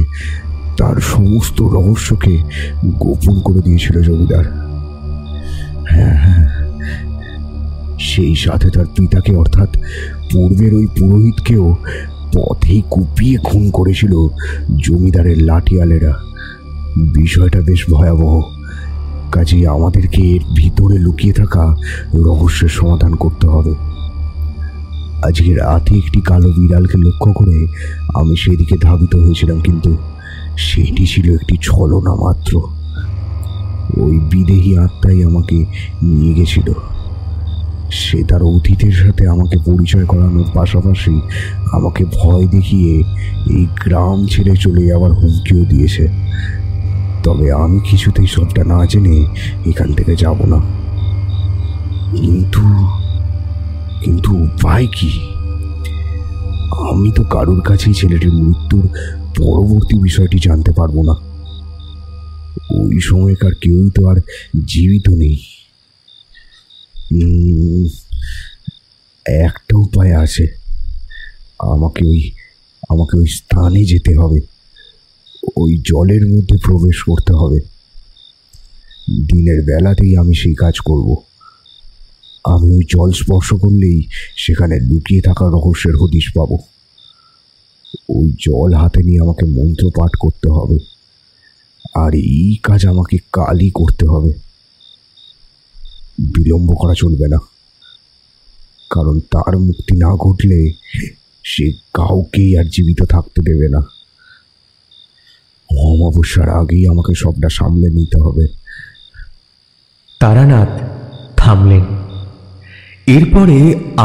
তার সমস্ত রহস্যকে গোপন করে দিয়েছিল জমিদার। হ্যাঁ, সেই সাথে তার পিতাকে, অর্থাৎ পূর্বের ওই পুরোহিতকেও পথেই কুপিয়ে খুন করেছিল জমিদারের লাঠিয়ালেরা। বিষয়টা বেশ ভয়াবহ। কাজেই আমাদেরকে এর ভিতরে লুকিয়ে থাকা রহস্যের সমাধান করতে হবে। আজকে রাতে একটি কালো বিড়ালকে লক্ষ্য করে আমি সেদিকে ধাবিত হয়েছিলাম, কিন্তু সেটি ছিল একটি ছলনা মাত্র। ওই বিদেহী আত্মাই আমাকে নিয়ে গেছিল। সে সে তার অতীতের সাথে আমাকে পরিচয় করানোর পাশাপাশি আমাকে ভয় দেখিয়ে এই গ্রাম ছেড়ে চলে যাওয়ার হুমকিও দিয়েছে। তবে আমি কিছুতেই সবটা না জেনে এখান থেকে যাব না। কিন্তু উপায় কি? আমি তো কারোর কাছেই ছেলেটির মৃত্যুর পরবর্তী বিষয়টি জানতে পারবো না। ওই সময়কার কেউই তো আর জীবিত নেই। একটা উপায় আছে। আমাকে ওই স্থানে যেতে হবে, ওই জলের মধ্যে প্রবেশ করতে হবে। দিনের বেলাতেই আমি সেই কাজ করব। আমি ওই জল স্পর্শ করলেই সেখানে লুকিয়ে থাকা রহস্যের হদিশ পাব। ওই জল হাতে নিয়ে আমাকে মন্ত্র পাঠ করতে হবে, আর এই কাজ আমাকে কালই করতে হবে। বিলম্ব করা চলবে না, কারণ তার মুক্তি না ঘটলে সে কাউকেই আর জীবিত থাকতে দেবে না। অমাবস্যার আগেই আমাকে সবটা সামলে নিতে হবে। তারানাথ থামলেন। এরপরে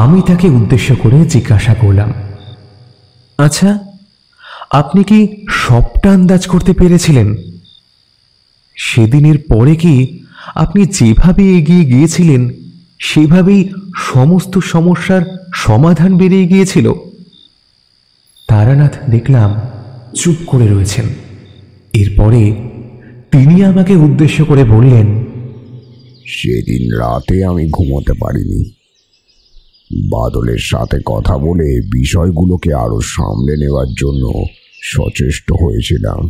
আমি তাকে উদ্দেশ্য করে জিজ্ঞাসা করলাম, আচ্ছা, আপনি কি সবটা আন্দাজ করতে পেরেছিলেন? সেদিনের পরে কি আপনি যেভাবে এগিয়ে গিয়েছিলেন সেভাবেই সমস্ত সমস্যার সমাধান বেরিয়ে গিয়েছিল? তারানাথ দেখলাম চুপ করে রয়েছেন। এরপরে তিনি আমাকে উদ্দেশ্য করে বললেন, সেদিন রাতে আমি ঘুমোতে পারিনি। বাদলের সাথে কথা বলে বিষয়গুলোকে আরো সামলে নেওয়ার জন্য সচেষ্ট হয়েছিলাম।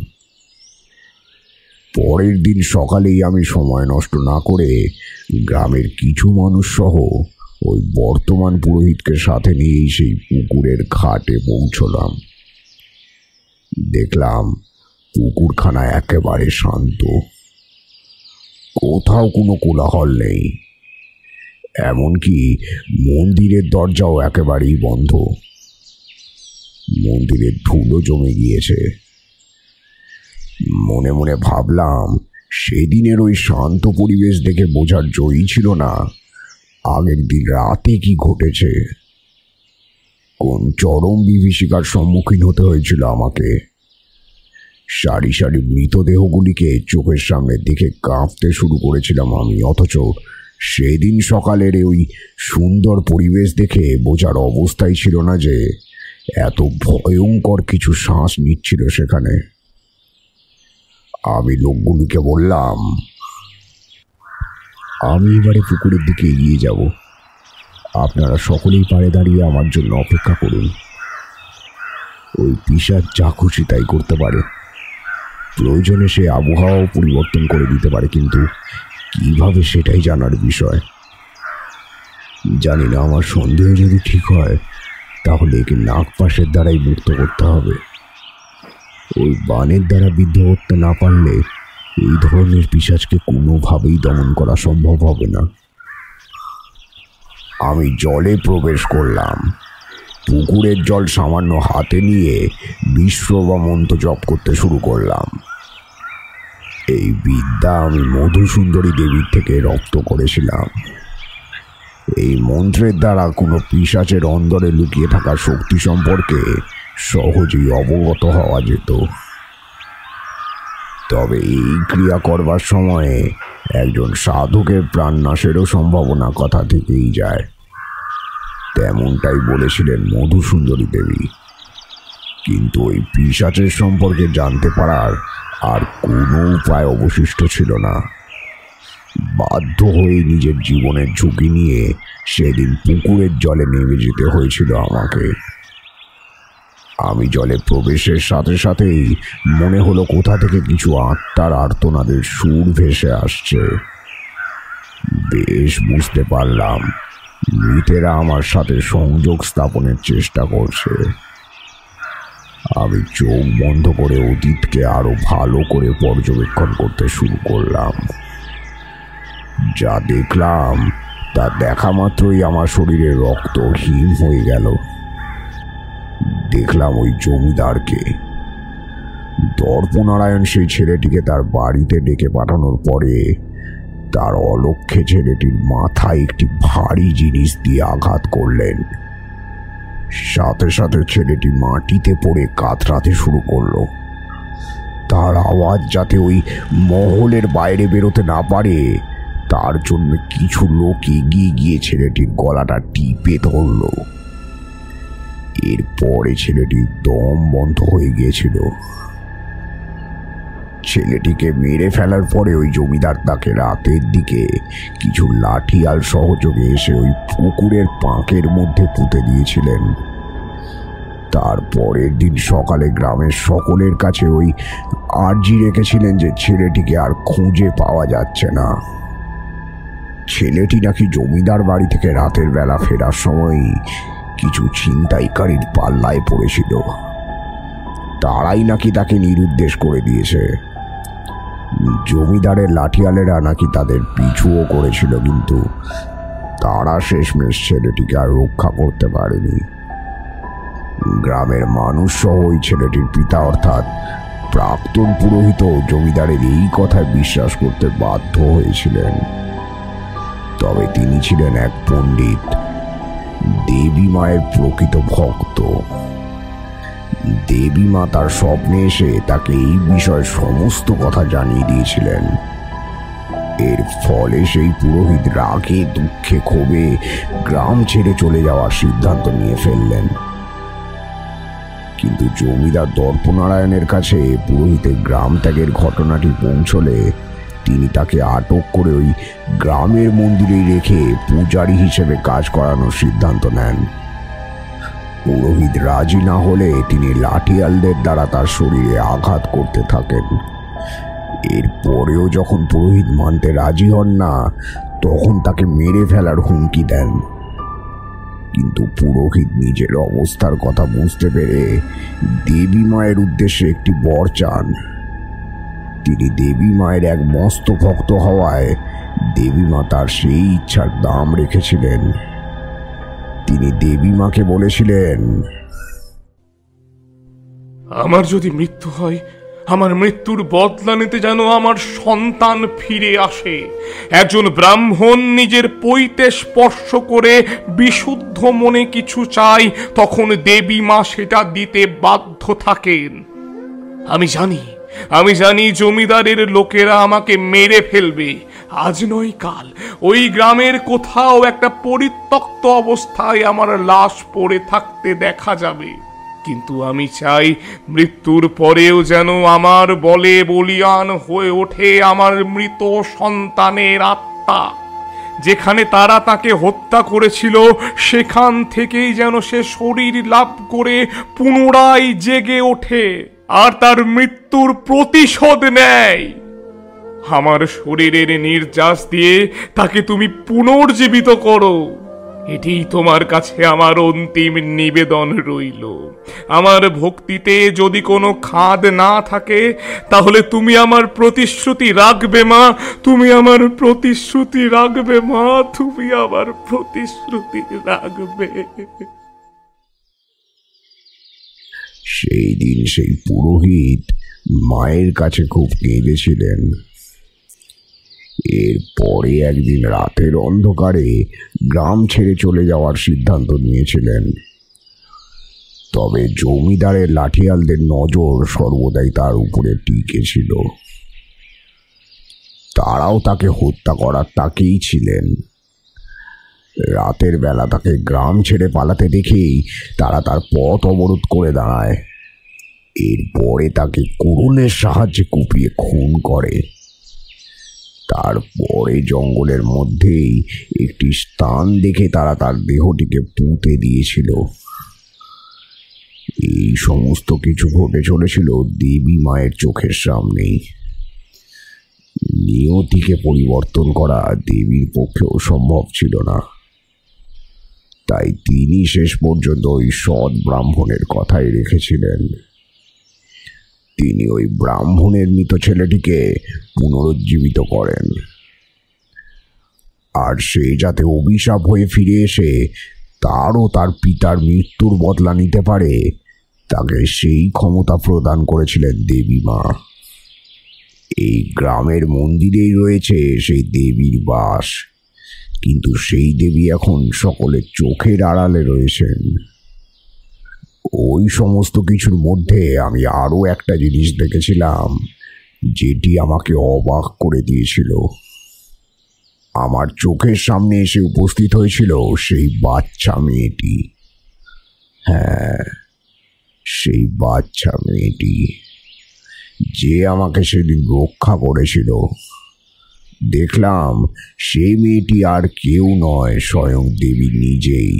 পরের দিন সকালেই আমি সময় নষ্ট না করে গ্রামের কিছু মানুষ সহ ওই বর্তমান পুরোহিতকে সাথে নিয়েই সেই পুকুরের ঘাটে পৌঁছলাম। দেখলাম পুকুরখানা একেবারে শান্ত, কোথাও কোনো কোলাহল নেই। এমনকি মন্দিরের দরজাও একেবারেই বন্ধ। মন্দিরের ধুলো জমে গিয়েছে। মনে মনে ভাবলাম, সেদিনের ওই শান্ত পরিবেশ দেখে বোঝার জয়ী ছিল না আগের দিন রাতে কি ঘটেছে, কোন চরম বিভীষিকার সম্মুখীন হতে হয়েছিল আমাকে। সারি সারি মৃতদেহগুলিকে চোখের সামনে দেখে কাঁপতে শুরু করেছিলাম আমি, অথচ সেদিন সকালের ওই সুন্দর পরিবেশ দেখে বোঝার অবস্থাই ছিল না যে এত ভয়ঙ্কর কিছু শ্বাস নিচ্ছিল সেখানে। আমি লোকগুলিকে বললাম, আমি এবারে পুকুরের দিকে এগিয়ে যাব। আপনারা সকলেই পাড়ে দাঁড়িয়ে আমার জন্য অপেক্ষা করুন। ওই পিশাচ যা খুশি তাই করতে পারে, প্রয়োজনে সে আবহাওয়াও পরিবর্তন করে দিতে পারে, কিন্তু কিভাবে সেটাই জানার বিষয়। জানি না, আমার সন্দেহ যদি ঠিক হয় তাহলে একে নাগপাশের দ্বারাই মুক্ত করতে হবে। ওই বানের দ্বারা বিদ্ধ করতে না পারলে এই ধরনের পিশাচকে কোনোভাবেই দমন করা সম্ভব হবে না। আমি জলে প্রবেশ করলাম। পুকুরের জল সামান্য হাতে নিয়ে বিশ্ব বা মন্ত্র জপ করতে শুরু করলাম। এই বিদ্যা আমি মধুসুন্দরী দেবীর থেকে রপ্ত করেছিলাম। এই মন্ত্রের দ্বারা কোনো পিশাচের অন্দরে লুকিয়ে থাকা শক্তি সম্পর্কে সহজেই অবগত হওয়া যেত। তবে এই ক্রিয়া করবার সময়ে একজন সাধকের প্রাণনাশেরও সম্ভাবনা কথা থেকেই যায়, তেমনটাই বলেছিলেন মধুসুন্দরী দেবী। কিন্তু ওই পিশাচের সম্পর্কে জানতে পারার আর কোনো উপায় অবশিষ্ট ছিল না। বাধ্য হয়ে নিজের জীবনের ঝুঁকি নিয়ে সেদিন পুকুরের জলে নেমে যেতে হয়েছিল আমাকে। আমি জলে প্রবেশের সাথে সাথেই মনে হলো কোথা থেকে কিছু আত্মার আর্তনাদের সুর ভেসে আসছে। বেশ বুঝতে পারলাম মৃতেরা আমার সাথে সংযোগ স্থাপনের চেষ্টা করছে। আমি চোখ বন্ধ করে অতীতকে আরো ভালো করে পর্যবেক্ষণ করতে শুরু করলাম। যা দেখলাম তা দেখা মাত্রই আমার শরীরে রক্ত হিম হয়ে গেল। দেখলাম ওই জমিদারকে। দর্পনারায়ণ সেই ছেলেটিকে তার বাড়িতে ডেকে পাঠানোর পরে তার অলক্ষ্যে ছেলেটির মাথায় একটি ভারী জিনিস দিয়ে আঘাত করলেন। সাথে সাথে ছেলেটি মাটিতে পড়ে কাতরাতে শুরু করলো। তার আওয়াজ যাতে ওই মহলের বাইরে বেরোতে না পারে তার জন্য কিছু লোক এগিয়ে গিয়ে ছেলেটির গলাটা টিপে ধরল। এরপরে ছেলেটির দম বন্ধ হয়ে গিয়েছিল। ছেলেটিকে মেরে ফেলার পরে ওই জমিদার তাকে রাতের দিকে কিছু লাঠিয়াল সহযোগে এসে ওই পুকুরের পাঁকের মধ্যে পুঁতে দিয়েছিলেন। তারপরের দিন সকালে গ্রামের সকলের কাছে ওই আর্জি রেখেছিলেন যে ছেলেটিকে আর খুঁজে পাওয়া যাচ্ছে না। ছেলেটি নাকি জমিদার বাড়ি থেকে রাতের বেলা ফেরার সময় কিছু ছিনতাইকারীর পাল্লায় পড়েছিল। তারাই নাকি তাকে নিরুদ্দেশ করে দিয়েছে। জমিদারের লাঠিয়ালেরা নাকি তাদের পিছুও করেছিল, কিন্তু তারা শেষমেশ ছেলেটিকে আর রক্ষা করতে পারেনি। গ্রামের মানুষ সহ ওই ছেলেটির পিতা অর্থাৎ প্রাক্তন পুরোহিত জমিদারের এই কথায় বিশ্বাস করতে বাধ্য হয়েছিলেন। তবে তিনি ছিলেন এক পণ্ডিত, দেবী মায়ের প্রকৃত ভক্ত। দেবী মা তার স্বপ্নে এসে তাকে এই বিষয়ে সমস্ত কথা জানিয়ে দিয়েছিলেন। এর ফলে সেই পুরোহিত রাগে দুঃখে ক্ষোভে গ্রাম ছেড়ে চলে যাওয়ার সিদ্ধান্ত নিয়ে ফেললেন। কিন্তু জমিদার দর্পনারায়ণের কাছে পুরোহিতের গ্রাম ত্যাগের ঘটনাটি পৌঁছলে তিনি তাকে আটক করে ওই গ্রামের মন্দিরে রেখে পূজারী হিসেবে কাজ করানোর সিদ্ধান্ত নেন। পুরোহিত রাজি না হলে তিনি লাঠিয়ালদের দ্বারা তার শরীরে আঘাত করতে থাকেন। এরপরেও যখন পুরোহিত মানতে রাজি হন না, তখন তাকে মেরে ফেলার হুমকি দেন। কিন্তু পুরোহিত নিজের অবস্থার কথা বুঝতে পেরে দেবী মায়ের উদ্দেশ্যে একটি বর চান। তিনি দেবী মায়ের এক মস্ত ভক্ত হওয়ায় দেবী মা তার সেই ইচ্ছার দাম রেখেছিলেন। তিনি দেবী মাকে বলেছিলেন, আমার যদি মৃত্যু হয়, আমার মৃত্যুর বদলা নিতে যেন আমার সন্তান ফিরে আসে। একজন ব্রাহ্মণ নিজের পৈতে স্পর্শ করে বিশুদ্ধ মনে কিছু চায়, তখন দেবী মা সেটা দিতে বাধ্য থাকেন। আমি জানি জমিদারের লোকেরা আমাকে মেরে ফেলবে। আজ নয় কাল ওই গ্রামের কোথাও একটা পরিত্যক্ত অবস্থায় আমার লাশ পড়ে থাকতে দেখা যাবে। কিন্তু আমি চাই মৃত্যুর পরেও যেন আমার বলে বলিয়ান হয়ে ওঠে আমার মৃত সন্তানের আত্মা। যেখানে তারা তাকে হত্যা করেছিল সেখান থেকেই যেন সে শরীর লাভ করে পুনরায় জেগে ওঠে আর তার মৃত্যুর প্রতিশোধ নেয়। আমার শরীরের নির্যাস দিয়ে তাকে তুমি পুনর্জীবিত করো। এটিই তোমার কাছে আমার অন্তিম নিবেদন রইল। আমার ভক্তিতে যদি কোনো খাদ না থাকে, তাহলে তুমি আমার প্রতিশ্রুতি রাখবে মা, তুমি আমার প্রতিশ্রুতি রাখবে মা, তুমি আমার প্রতিশ্রুতি রাখবে। সেই দিন সেই পুরোহিত মায়ের কাছে খুব কেঁদেছিলেন। এরপরে একদিন রাতের অন্ধকারে গ্রাম ছেড়ে চলে যাওয়ার সিদ্ধান্ত নিয়েছিলেন। তবে জমিদারের লাঠিয়ালদের নজর সর্বদাই তার উপরে টিকে ছিল। তারাও তাকে হত্যা করার তাকেই ছিলেন। রাতের বেলা তাকে গ্রাম ছেড়ে পালাতে দেখেই তারা তার পথ অবরোধ করে দাঁড়ায়। এরপরে তাকে কুড়ুলের সাহায্যে কুপিয়ে খুন করে। তারপরে জঙ্গলের মধ্যেই একটি স্থান দেখে তারা তার দেহটিকে পুঁতে দিয়েছিল। এই সমস্ত কিছু ঘটে চলেছিল দেবী মায়ের চোখের সামনেই। নিয়তিকে পরিবর্তন করা দেবীর পক্ষেও সম্ভব ছিল না। তাই তিনি শেষ পর্যন্ত ওই সৎ ব্রাহ্মণের কথাই রেখেছিলেন। তিনি ওই ব্রাহ্মণের মৃত ছেলেটিকে পুনরুজ্জীবিত করেন, আর সে যাতে অভিশাপ হয়ে ফিরে এসে তারও তার পিতার মৃত্যুর বদলা নিতে পারে, তাকে সেই ক্ষমতা প্রদান করেছিলেন দেবী মা। এই গ্রামের মন্দিরেই রয়েছে সেই দেবীর বাস, কিন্তু সেই দেবী এখন সকলের চোখের আড়ালে রয়েছেন। ওই সমস্ত কিছুর মধ্যে আমি আরও একটা জিনিস দেখেছিলাম যেটি আমাকে অবাক করে দিয়েছিল। আমার চোখের সামনে এসে উপস্থিত হয়েছিল সেই বাচ্চা মেয়েটি। হ্যাঁ, সেই বাচ্চা মেয়েটি যে আমাকে সেদিন রক্ষা করেছিল। দেখলাম সেই মেয়েটি আর কেউ নয়, স্বয়ং দেবী নিজেই।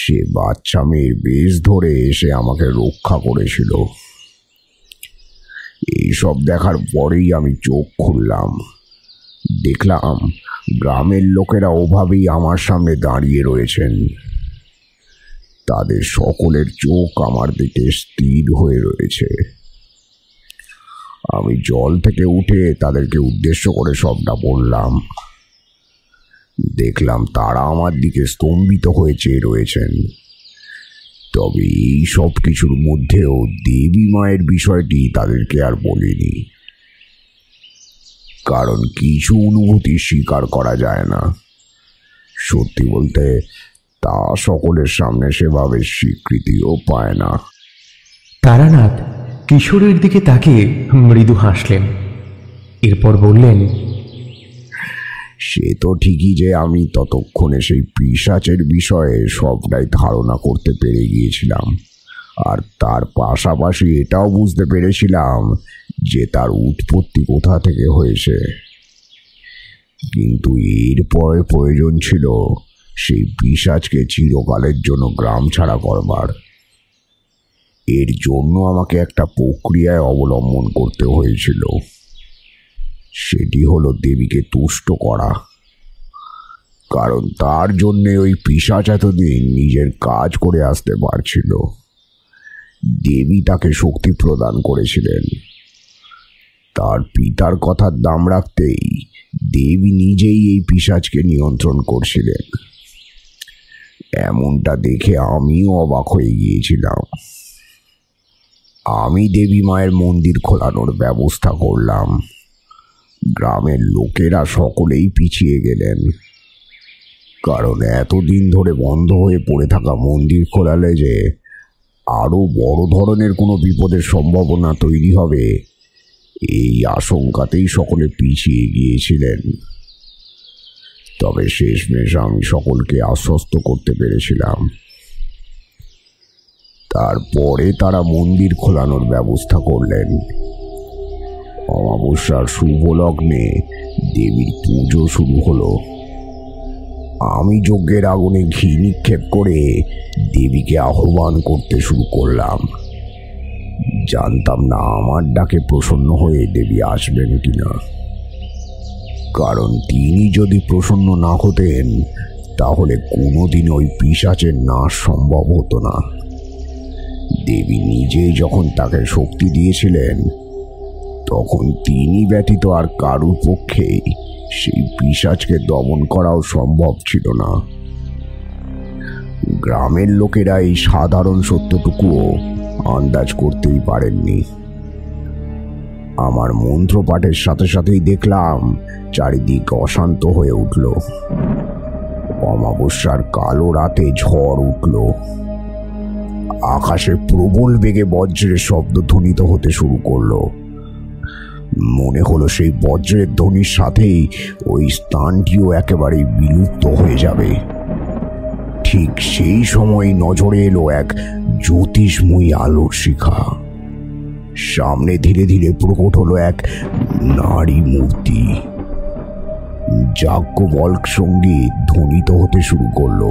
সে বাচ্চা মেয়ের বেশ ধরে এসে আমাকে রক্ষা করেছিল। এইসব দেখার পরেই আমি চোখ খুললাম। দেখলাম গ্রামের লোকেরা ওভাবেই আমার সামনে দাঁড়িয়ে রয়েছেন। তাদের সকলের চোখ আমার দিকে স্থির হয়ে রয়েছে। আমি জল থেকে উঠে তাদেরকে উদ্দেশ্য করে সবটা বললাম। দেখলাম তারা আমার দিকে স্তম্ভিত হয়ে চেয়ে রয়েছেন। তবে এই সব কিছুর মধ্যেও দেবী মায়ের বিষয়টি তাদেরকে আর বলিনি, কারণ কিছু অনুভূতি স্বীকার করা যায় না। সত্যি বলতে তা সকলের সামনে সেভাবে স্বীকৃতিও পায় না। তারানাথ কিশোরের দিকে তাকিয়ে মৃদু হাসলেন। এরপর বললেন, সে তো ঠিকই যে আমি ততক্ষণে সেই পিশাচের বিষয়ে সবটাই ধারণা করতে পেরে গিয়েছিলাম, আর তার পাশাপাশি এটাও বুঝতে পেরেছিলাম যে তার উৎপত্তি কোথা থেকে হয়েছে। কিন্তু এরপরে প্রয়োজন ছিল সেই পিশাচকে চিরকালের জন্য গ্রাম ছাড়া করবার। এর জন্য আমাকে একটা প্রক্রিয়ায় অবলম্বন করতে হয়েছিল। সেটি হলো দেবীকে তুষ্ট করা, কারণ তার জন্যে ওই পিশাচ এতদিন নিজের কাজ করে আসতে পারছিল। দেবী তাকে শক্তি প্রদান করেছিলেন। তার পিতার কথার দাম রাখতেই দেবী নিজেই এই পিশাচকে নিয়ন্ত্রণ করছিলেন। এমনটা দেখে আমিও অবাক হয়ে গিয়েছিলাম। আমি দেবী মায়ের মন্দির খোলানোর ব্যবস্থা করলাম। গ্রামের লোকেরা সকলেই পিছিয়ে গেলেন, কারণ এতদিন ধরে বন্ধ হয়ে পড়ে থাকা মন্দির খোলালে যে আরও বড় ধরনের কোনো বিপদের সম্ভাবনা তৈরি হবে, এই আশঙ্কাতেই সকলে পিছিয়ে গিয়েছিলেন। তবে শেষমেশ আমি সকলকে আশ্বস্ত করতে পেরেছিলাম। তারপরে তারা মন্দির খোলানোর ব্যবস্থা করলেন। অমাবস্যার শুভ লগ্নে দেবীর পুজো শুরু হলো। আমি যজ্ঞের আগুনে ঘি নিক্ষেপ করে দেবীকে আহ্বান করতে শুরু করলাম। জানতাম না আমার ডাকে প্রসন্ন হয়ে দেবী আসবেন কিনা, কারণ তিনি যদি প্রসন্ন না হতেন তাহলে কোনোদিন ওই পিশাচের নাশ সম্ভব হতো না। দেবী নিজেই যখন তাকে শক্তি দিয়েছিলেন, তখন তিনি ব্যতীত আর কারুর পক্ষেই সেই পিশাচকে দমন করাও সম্ভব ছিল না। গ্রামের লোকেরা এই সাধারণ সত্যটুকুও আন্দাজ করতেই পারেননি। আমার মন্ত্র পাঠের সাথে সাথেই দেখলাম চারিদিক অশান্ত হয়ে উঠল। অমাবস্যার কালো রাতে ঝড় উঠল। আকাশে প্রবল বেগে বজ্রের শব্দ ধ্বনিত হতে শুরু করলো। মনে হলো সেই বজ্রের ধ্বনির সাথেই ওই স্থানটিও একেবারেই বিলুপ্ত হয়ে যাবে। ঠিক সেই সময় নজরে এলো এক জ্যোতিষময়ী আলোর শিখা। সামনে ধীরে ধীরে প্রকট হলো এক নারী মূর্তি। যাজ্ঞবল্ক সঙ্গীত ধ্বনিত হতে শুরু করলো।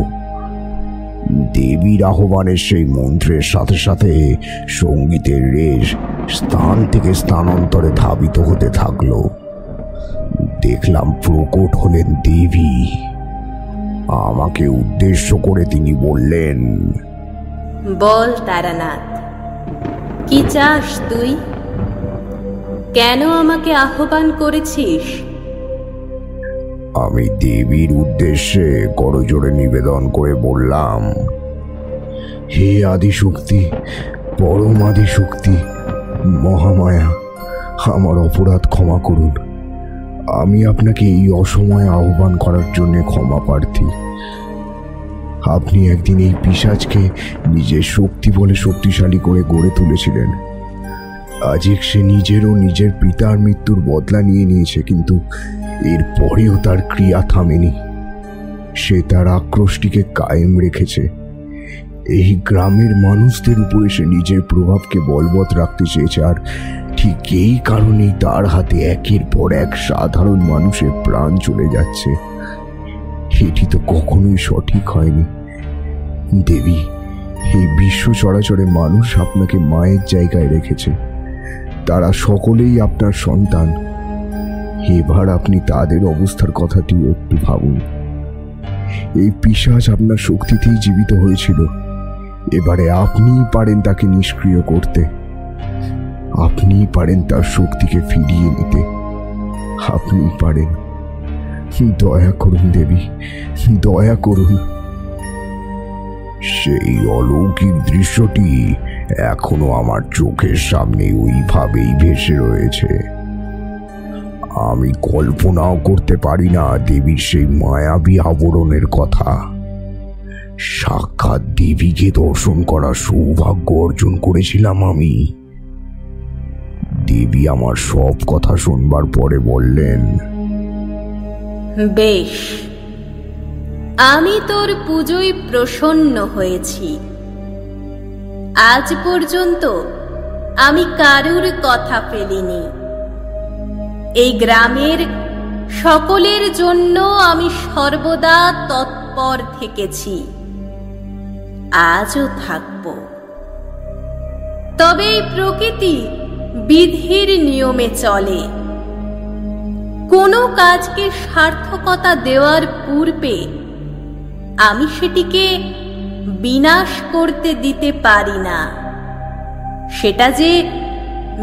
দেবীর আহ্বানের সেই মন্ত্রের সাথে সাথে সঙ্গীতের রেশ স্থান থেকে স্থানান্তরে ধাবিত হতে থাকলো। দেখলাম প্রকট হলেন দেবী। আমাকে উদ্দেশ্য করে তিনি বললেন, বল তারানাথ, কি চাস তুই? কেন আমাকে আহ্বান করেছিস? আমি দেবীর উদ্দেশ্যে করজোড়ে নিবেদন করে বললাম, হে আদিশক্তি, পরম আদিশক্তি, মহামায়া, আমার অপরাধ ক্ষমা করুন। আমি আপনাকে এই অসময়ে আহ্বান করার জন্য ক্ষমা প্রার্থী। আপনি একদিন এই পিশাচকে নিজের শক্তি বলে শক্তিশালী করে গড়ে তুলেছিলেন। আজ সে নিজেরও নিজের পিতার মৃত্যুর বদলা নিয়ে নিয়েছে, কিন্তু এরপরেও তার ক্রিয়া থামেনি। সে তার আক্রোশটিকে কায়েম রেখেছে। এই গ্রামের মানুষদের উপরে সে নিজের প্রভাবকে বলবৎ রাখতে চেয়েছে, আর ঠিক এই কারণেই তার হাতে একের পর এক সাধারণ মানুষের প্রাণ চলে যাচ্ছে। এটি তো কখনোই সঠিক হয়নি। দেবী, এই বিশ্ব চরাচরে মানুষ আপনাকে মায়ের জায়গায় রেখেছে। তারা সকলেই আপনার সন্তান। এবার আপনি তাদের অবস্থার কথাটি একটু ভাবুন। এই পিশাচ আপনার শক্তিতেই জীবিত হয়েছিল। এবারে আপনিই পারেন তাকে নিষ্ক্রিয় করতে। আপনিই পারেন তার শক্তিকে ফিরিয়ে নিতে। আপনিই পারেন। দয়া করুন দেবী, দয়া করুন। সেই অলৌকিক দৃশ্যটি এখনো আমার চোখের সামনে ওইভাবেই ভেসে রয়েছে। আমি কল্পনাও করতে পারি না দেবীর সেই মায়াবী আবরণের কথা। সাক্ষাৎ দেবীকে দর্শন করার সৌভাগ্য অর্জন করেছিলাম আমি। দেবী আমার সব কথা শুনবার পরে বললেন, বেশ, আমি তোর পুজোয় প্রসন্ন হয়েছি। আজ পর্যন্ত আমি কারুর কথা ফেলিনি। এই গ্রামের সকলের জন্য আমি সর্বদা তৎপর থেকেছি, আজও থাকব। তবে এই প্রকৃতি বিধির নিয়মে চলে। কোনো কাজকে সার্থকতা দেওয়ার পূর্বে আমি সেটিকে বিনাশ করতে দিতে পারি না। সেটা যে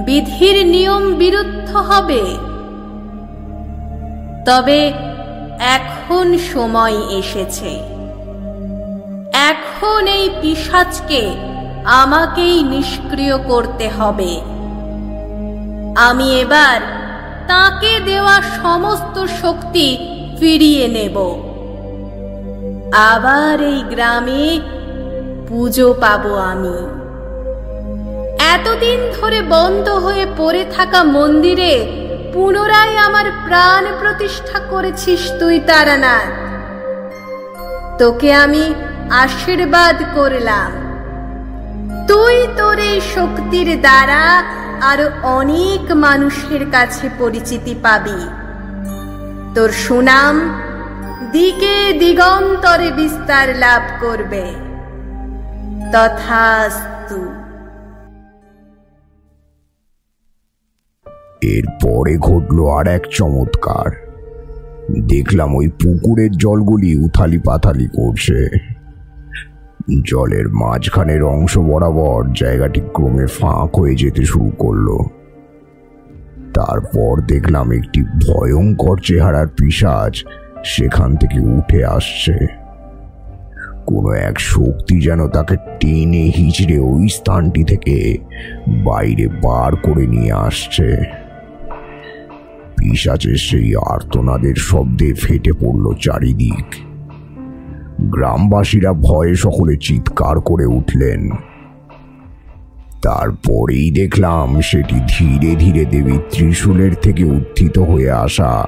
বিধির নিয়ম বিরুদ্ধ হবে। তবে এখন সময় এসেছে। এখন এই পিশাচকে আমাকেই নিষ্ক্রিয় করতে হবে। আমি এবার তাকে দেওয়া সমস্ত শক্তি ফিরিয়ে নেব। আবার এই গ্রামে পুজো পাবো আমি। এতদিন ধরে বন্ধ হয়ে পড়ে থাকা মন্দিরে পুনরায় আমার প্রাণ প্রতিষ্ঠা করেছিস তুই তারানাথ। তোকে আমি আশীর্বাদ করলাম। তুই তোর এই শক্তির দ্বারা আরো অনেক মানুষের কাছে পরিচিতি পাবি। তোর সুনাম দিকে দিগন্তরে বিস্তার লাভ করবে। তথাস্তু। এরপরে ঘটল আর এক চমৎকার। দেখলাম ওই পুকুরের জলগুলি উথালি পাথালি করছে। জলের মাঝখানের অংশ বরাবর জায়গাটি ক্রমে ফাঁক হয়ে যেতে শুরু করলো। তারপর দেখলাম একটি ভয়ঙ্কর চেহারার পিশাচ সেখান থেকে উঠে আসছে। কোনো এক শক্তি যেন তাকে টেনে হিচড়ে ওই স্থানটি থেকে বাইরে বার করে নিয়ে আসছে। পিশাচের সেই আর্তনাদের শব্দে ফেটে পড়ল চারিদিক। গ্রামবাসীরা ভয়ে সকলে চিৎকার করে উঠলেন। তারপরেই দেখলাম সেটি ধীরে ধীরে দেবী ত্রিশূলের থেকে উত্থিত হয়ে আসা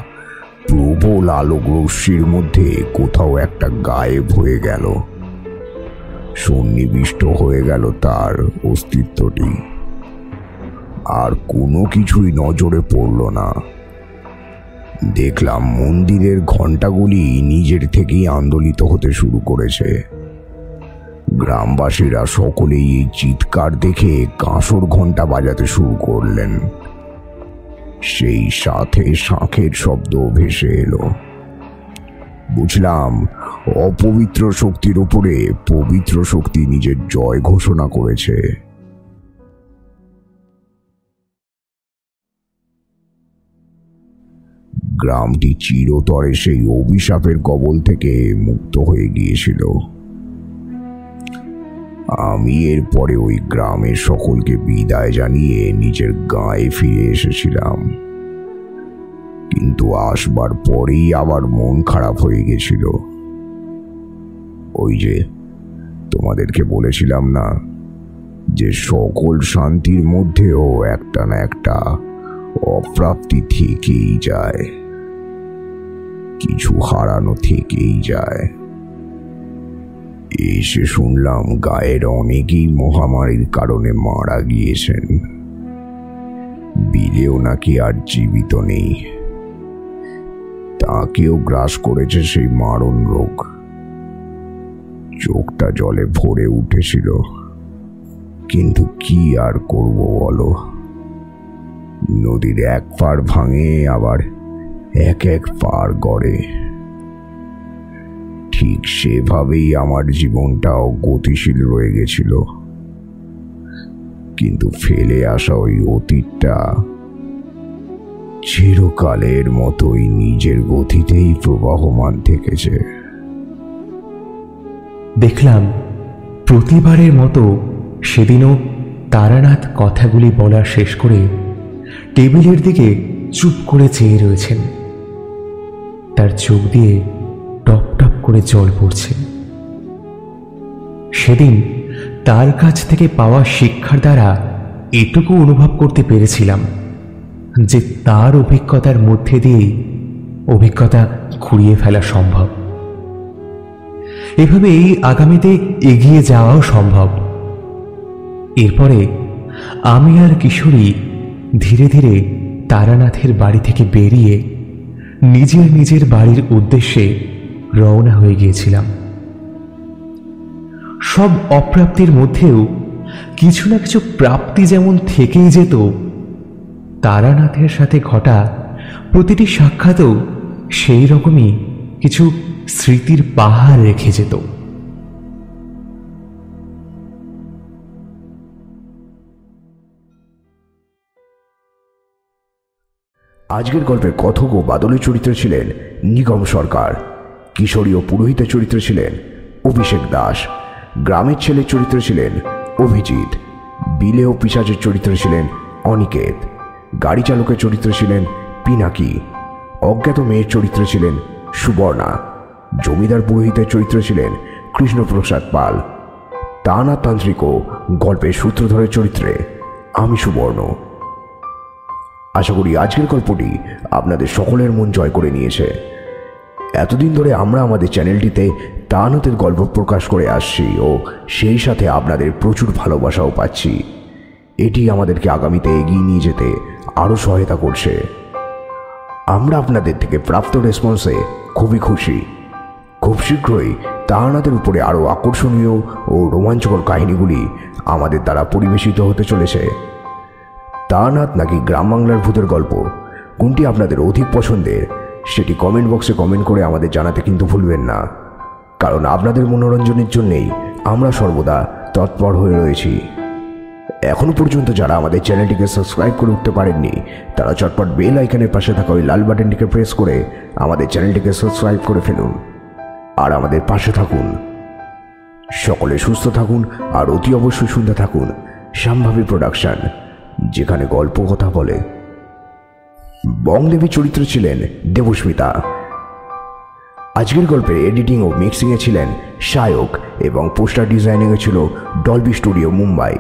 প্রবল আলোক রশ্মির মধ্যে কোথাও একটা গায়েব হয়ে গেল। সন্নিবিষ্ট হয়ে গেল তার অস্তিত্বটি। আর কোনো কিছুই নজরে পড়ল না। দেখলাম মন্দিরের ঘণ্টাগুলি নিজের থেকেই আন্দোলিত হতে শুরু করেছে। গ্রামবাসীরা সকলেই এই চিৎকার দেখে কাঁসর ঘণ্টা বাজাতে শুরু করলেন। সেই সাথে শাঁখের শব্দ ভেসে এলো। বুঝলাম অপবিত্র শক্তির উপরে পবিত্র শক্তি নিজের জয় ঘোষণা করেছে। গ্রামটি চিরতরে সেই অভিশাপের কবল থেকে মুক্ত হয়ে গিয়েছিল। আমি এরপরে ওই গ্রামের সকলকে বিদায় জানিয়ে নিজের গাঁয়ে ফিরে এসেছিলাম, কিন্তু আসবার পরেই আবার মন খারাপ হয়ে গেছিল। ওই যে তোমাদেরকে বলেছিলাম না যে সকল শান্তির মধ্যেও একটা না একটা অপ্রাপ্তি থেকেই যায়, কিছু হারানো থেকেই যায়। এসে শুনলাম গায়ের অনেকেই মহামারীর কারণে মারা গিয়েছেন। বিলেও নাকি আর জীবিত নেই, তাকেও গ্রাস করেছে সেই মারণ রোগ। চোখটা জলে ভরে উঠেছিল, কিন্তু কি আর করব বলো, নদীর এক পার ভাঙে আবার এক এক পার গড়ে। ঠিক সেভাবেই আমার জীবনটাও গতিশীল রয়ে গেছিল, কিন্তু ফেলে আসা ওই অতীতটা চিরকালের মতোই নিজের গতিতেই প্রবাহমান থেকেছে। দেখলাম প্রতিবারের মতো সেদিনও তারানাথ কথাগুলি বলা শেষ করে টেবিলের দিকে চুপ করে চেয়ে রয়েছেন। তার চোখ দিয়ে টপ টপ করে জল পড়ছে। সেদিন তার কাছ থেকে পাওয়া শিক্ষার দ্বারা এটুকু অনুভব করতে পেরেছিলাম যে তার অভিজ্ঞতার মধ্যে দিয়েই অভিজ্ঞতা খুঁড়িয়ে ফেলা সম্ভব। এভাবেই আগামীতে এগিয়ে যাওয়াও সম্ভব। এরপরে আমি আর কিশোরী ধীরে ধীরে তারানাথের বাড়ি থেকে বেরিয়ে নিজের নিজের বাড়ির উদ্দেশ্যে রওনা হয়ে গিয়েছিলাম। সব অপ্রাপ্তির মধ্যেও কিছু না কিছু প্রাপ্তি যেমন থেকেই যেত, তারানাথের সাথে ঘটা প্রতিটি সাক্ষাৎও সেই রকমই কিছু স্মৃতির পাহাড় রেখে যেত। আজকের গল্পের কথক ও বাদলের চরিত্রে ছিলেন নিগম সরকার, কিশোরী ও পুরোহিতের চরিত্রে ছিলেন অভিষেক দাস, গ্রামের ছেলের চরিত্রে ছিলেন অভিজিৎ, বিলে ও পিশাচের চরিত্রে ছিলেন অনিকেত, গাড়ি চালকের চরিত্রে ছিলেন পিনাকি, অজ্ঞাত মেয়ের চরিত্রে ছিলেন সুবর্ণা, জমিদার পুরোহিতের চরিত্রে ছিলেন কৃষ্ণপ্রসাদ পাল, তারানাথ তান্ত্রিক ও গল্পের সূত্রধরের চরিত্রে আমি সুবর্ণ। আশা করি আজকের গল্পটি আপনাদের সকলের মন জয় করে নিয়েছে। এতদিন ধরে আমরা আমাদের চ্যানেলটিতে তারানাথের গল্প প্রকাশ করে আসছি ও সেই সাথে আপনাদের প্রচুর ভালোবাসাও পাচ্ছি। এটি আমাদেরকে আগামীতে এগিয়ে নিয়ে যেতে আরও সহায়তা করছে। আমরা আপনাদের থেকে প্রাপ্ত রেসপন্সে খুবই খুশি। খুব শীঘ্রই তারানাথের উপরে আরও আকর্ষণীয় ও রোমাঞ্চকর কাহিনীগুলি আমাদের দ্বারা পরিবেশিত হতে চলেছে। তারানাথ নাকি গ্রাম বাংলার ভূতের গল্প, কোনটি আপনাদের অধিক পছন্দের সেটি কমেন্ট বক্সে কমেন্ট করে আমাদের জানাতে কিন্তু ভুলবেন না, কারণ আপনাদের মনোরঞ্জনের জন্যেই আমরা সর্বদা তৎপর হয়ে রয়েছি। এখনো পর্যন্ত যারা আমাদের চ্যানেলটিকে সাবস্ক্রাইব করে উঠতে পারেননি, তারা চটপট বেল আইকনের পাশে থাকা ওই লাল বাটনটিকে প্রেস করে আমাদের চ্যানেলটিকে সাবস্ক্রাইব করে ফেলুন আর আমাদের পাশে থাকুন। সকলে সুস্থ থাকুন আর অতি অবশ্যই শুনতে থাকুন সম্ভাবী প্রোডাকশন, যেখানে গল্প কথা বলে। বংদেবী চরিত্রে ছিলেন দেবস্মিতা। আজকের গল্পের এডিটিং ও মিক্সিংয়ে ছিলেন সায়ক এবং পোস্টার ডিজাইনিংয়ে ছিল ডলবি স্টুডিও মুম্বাই।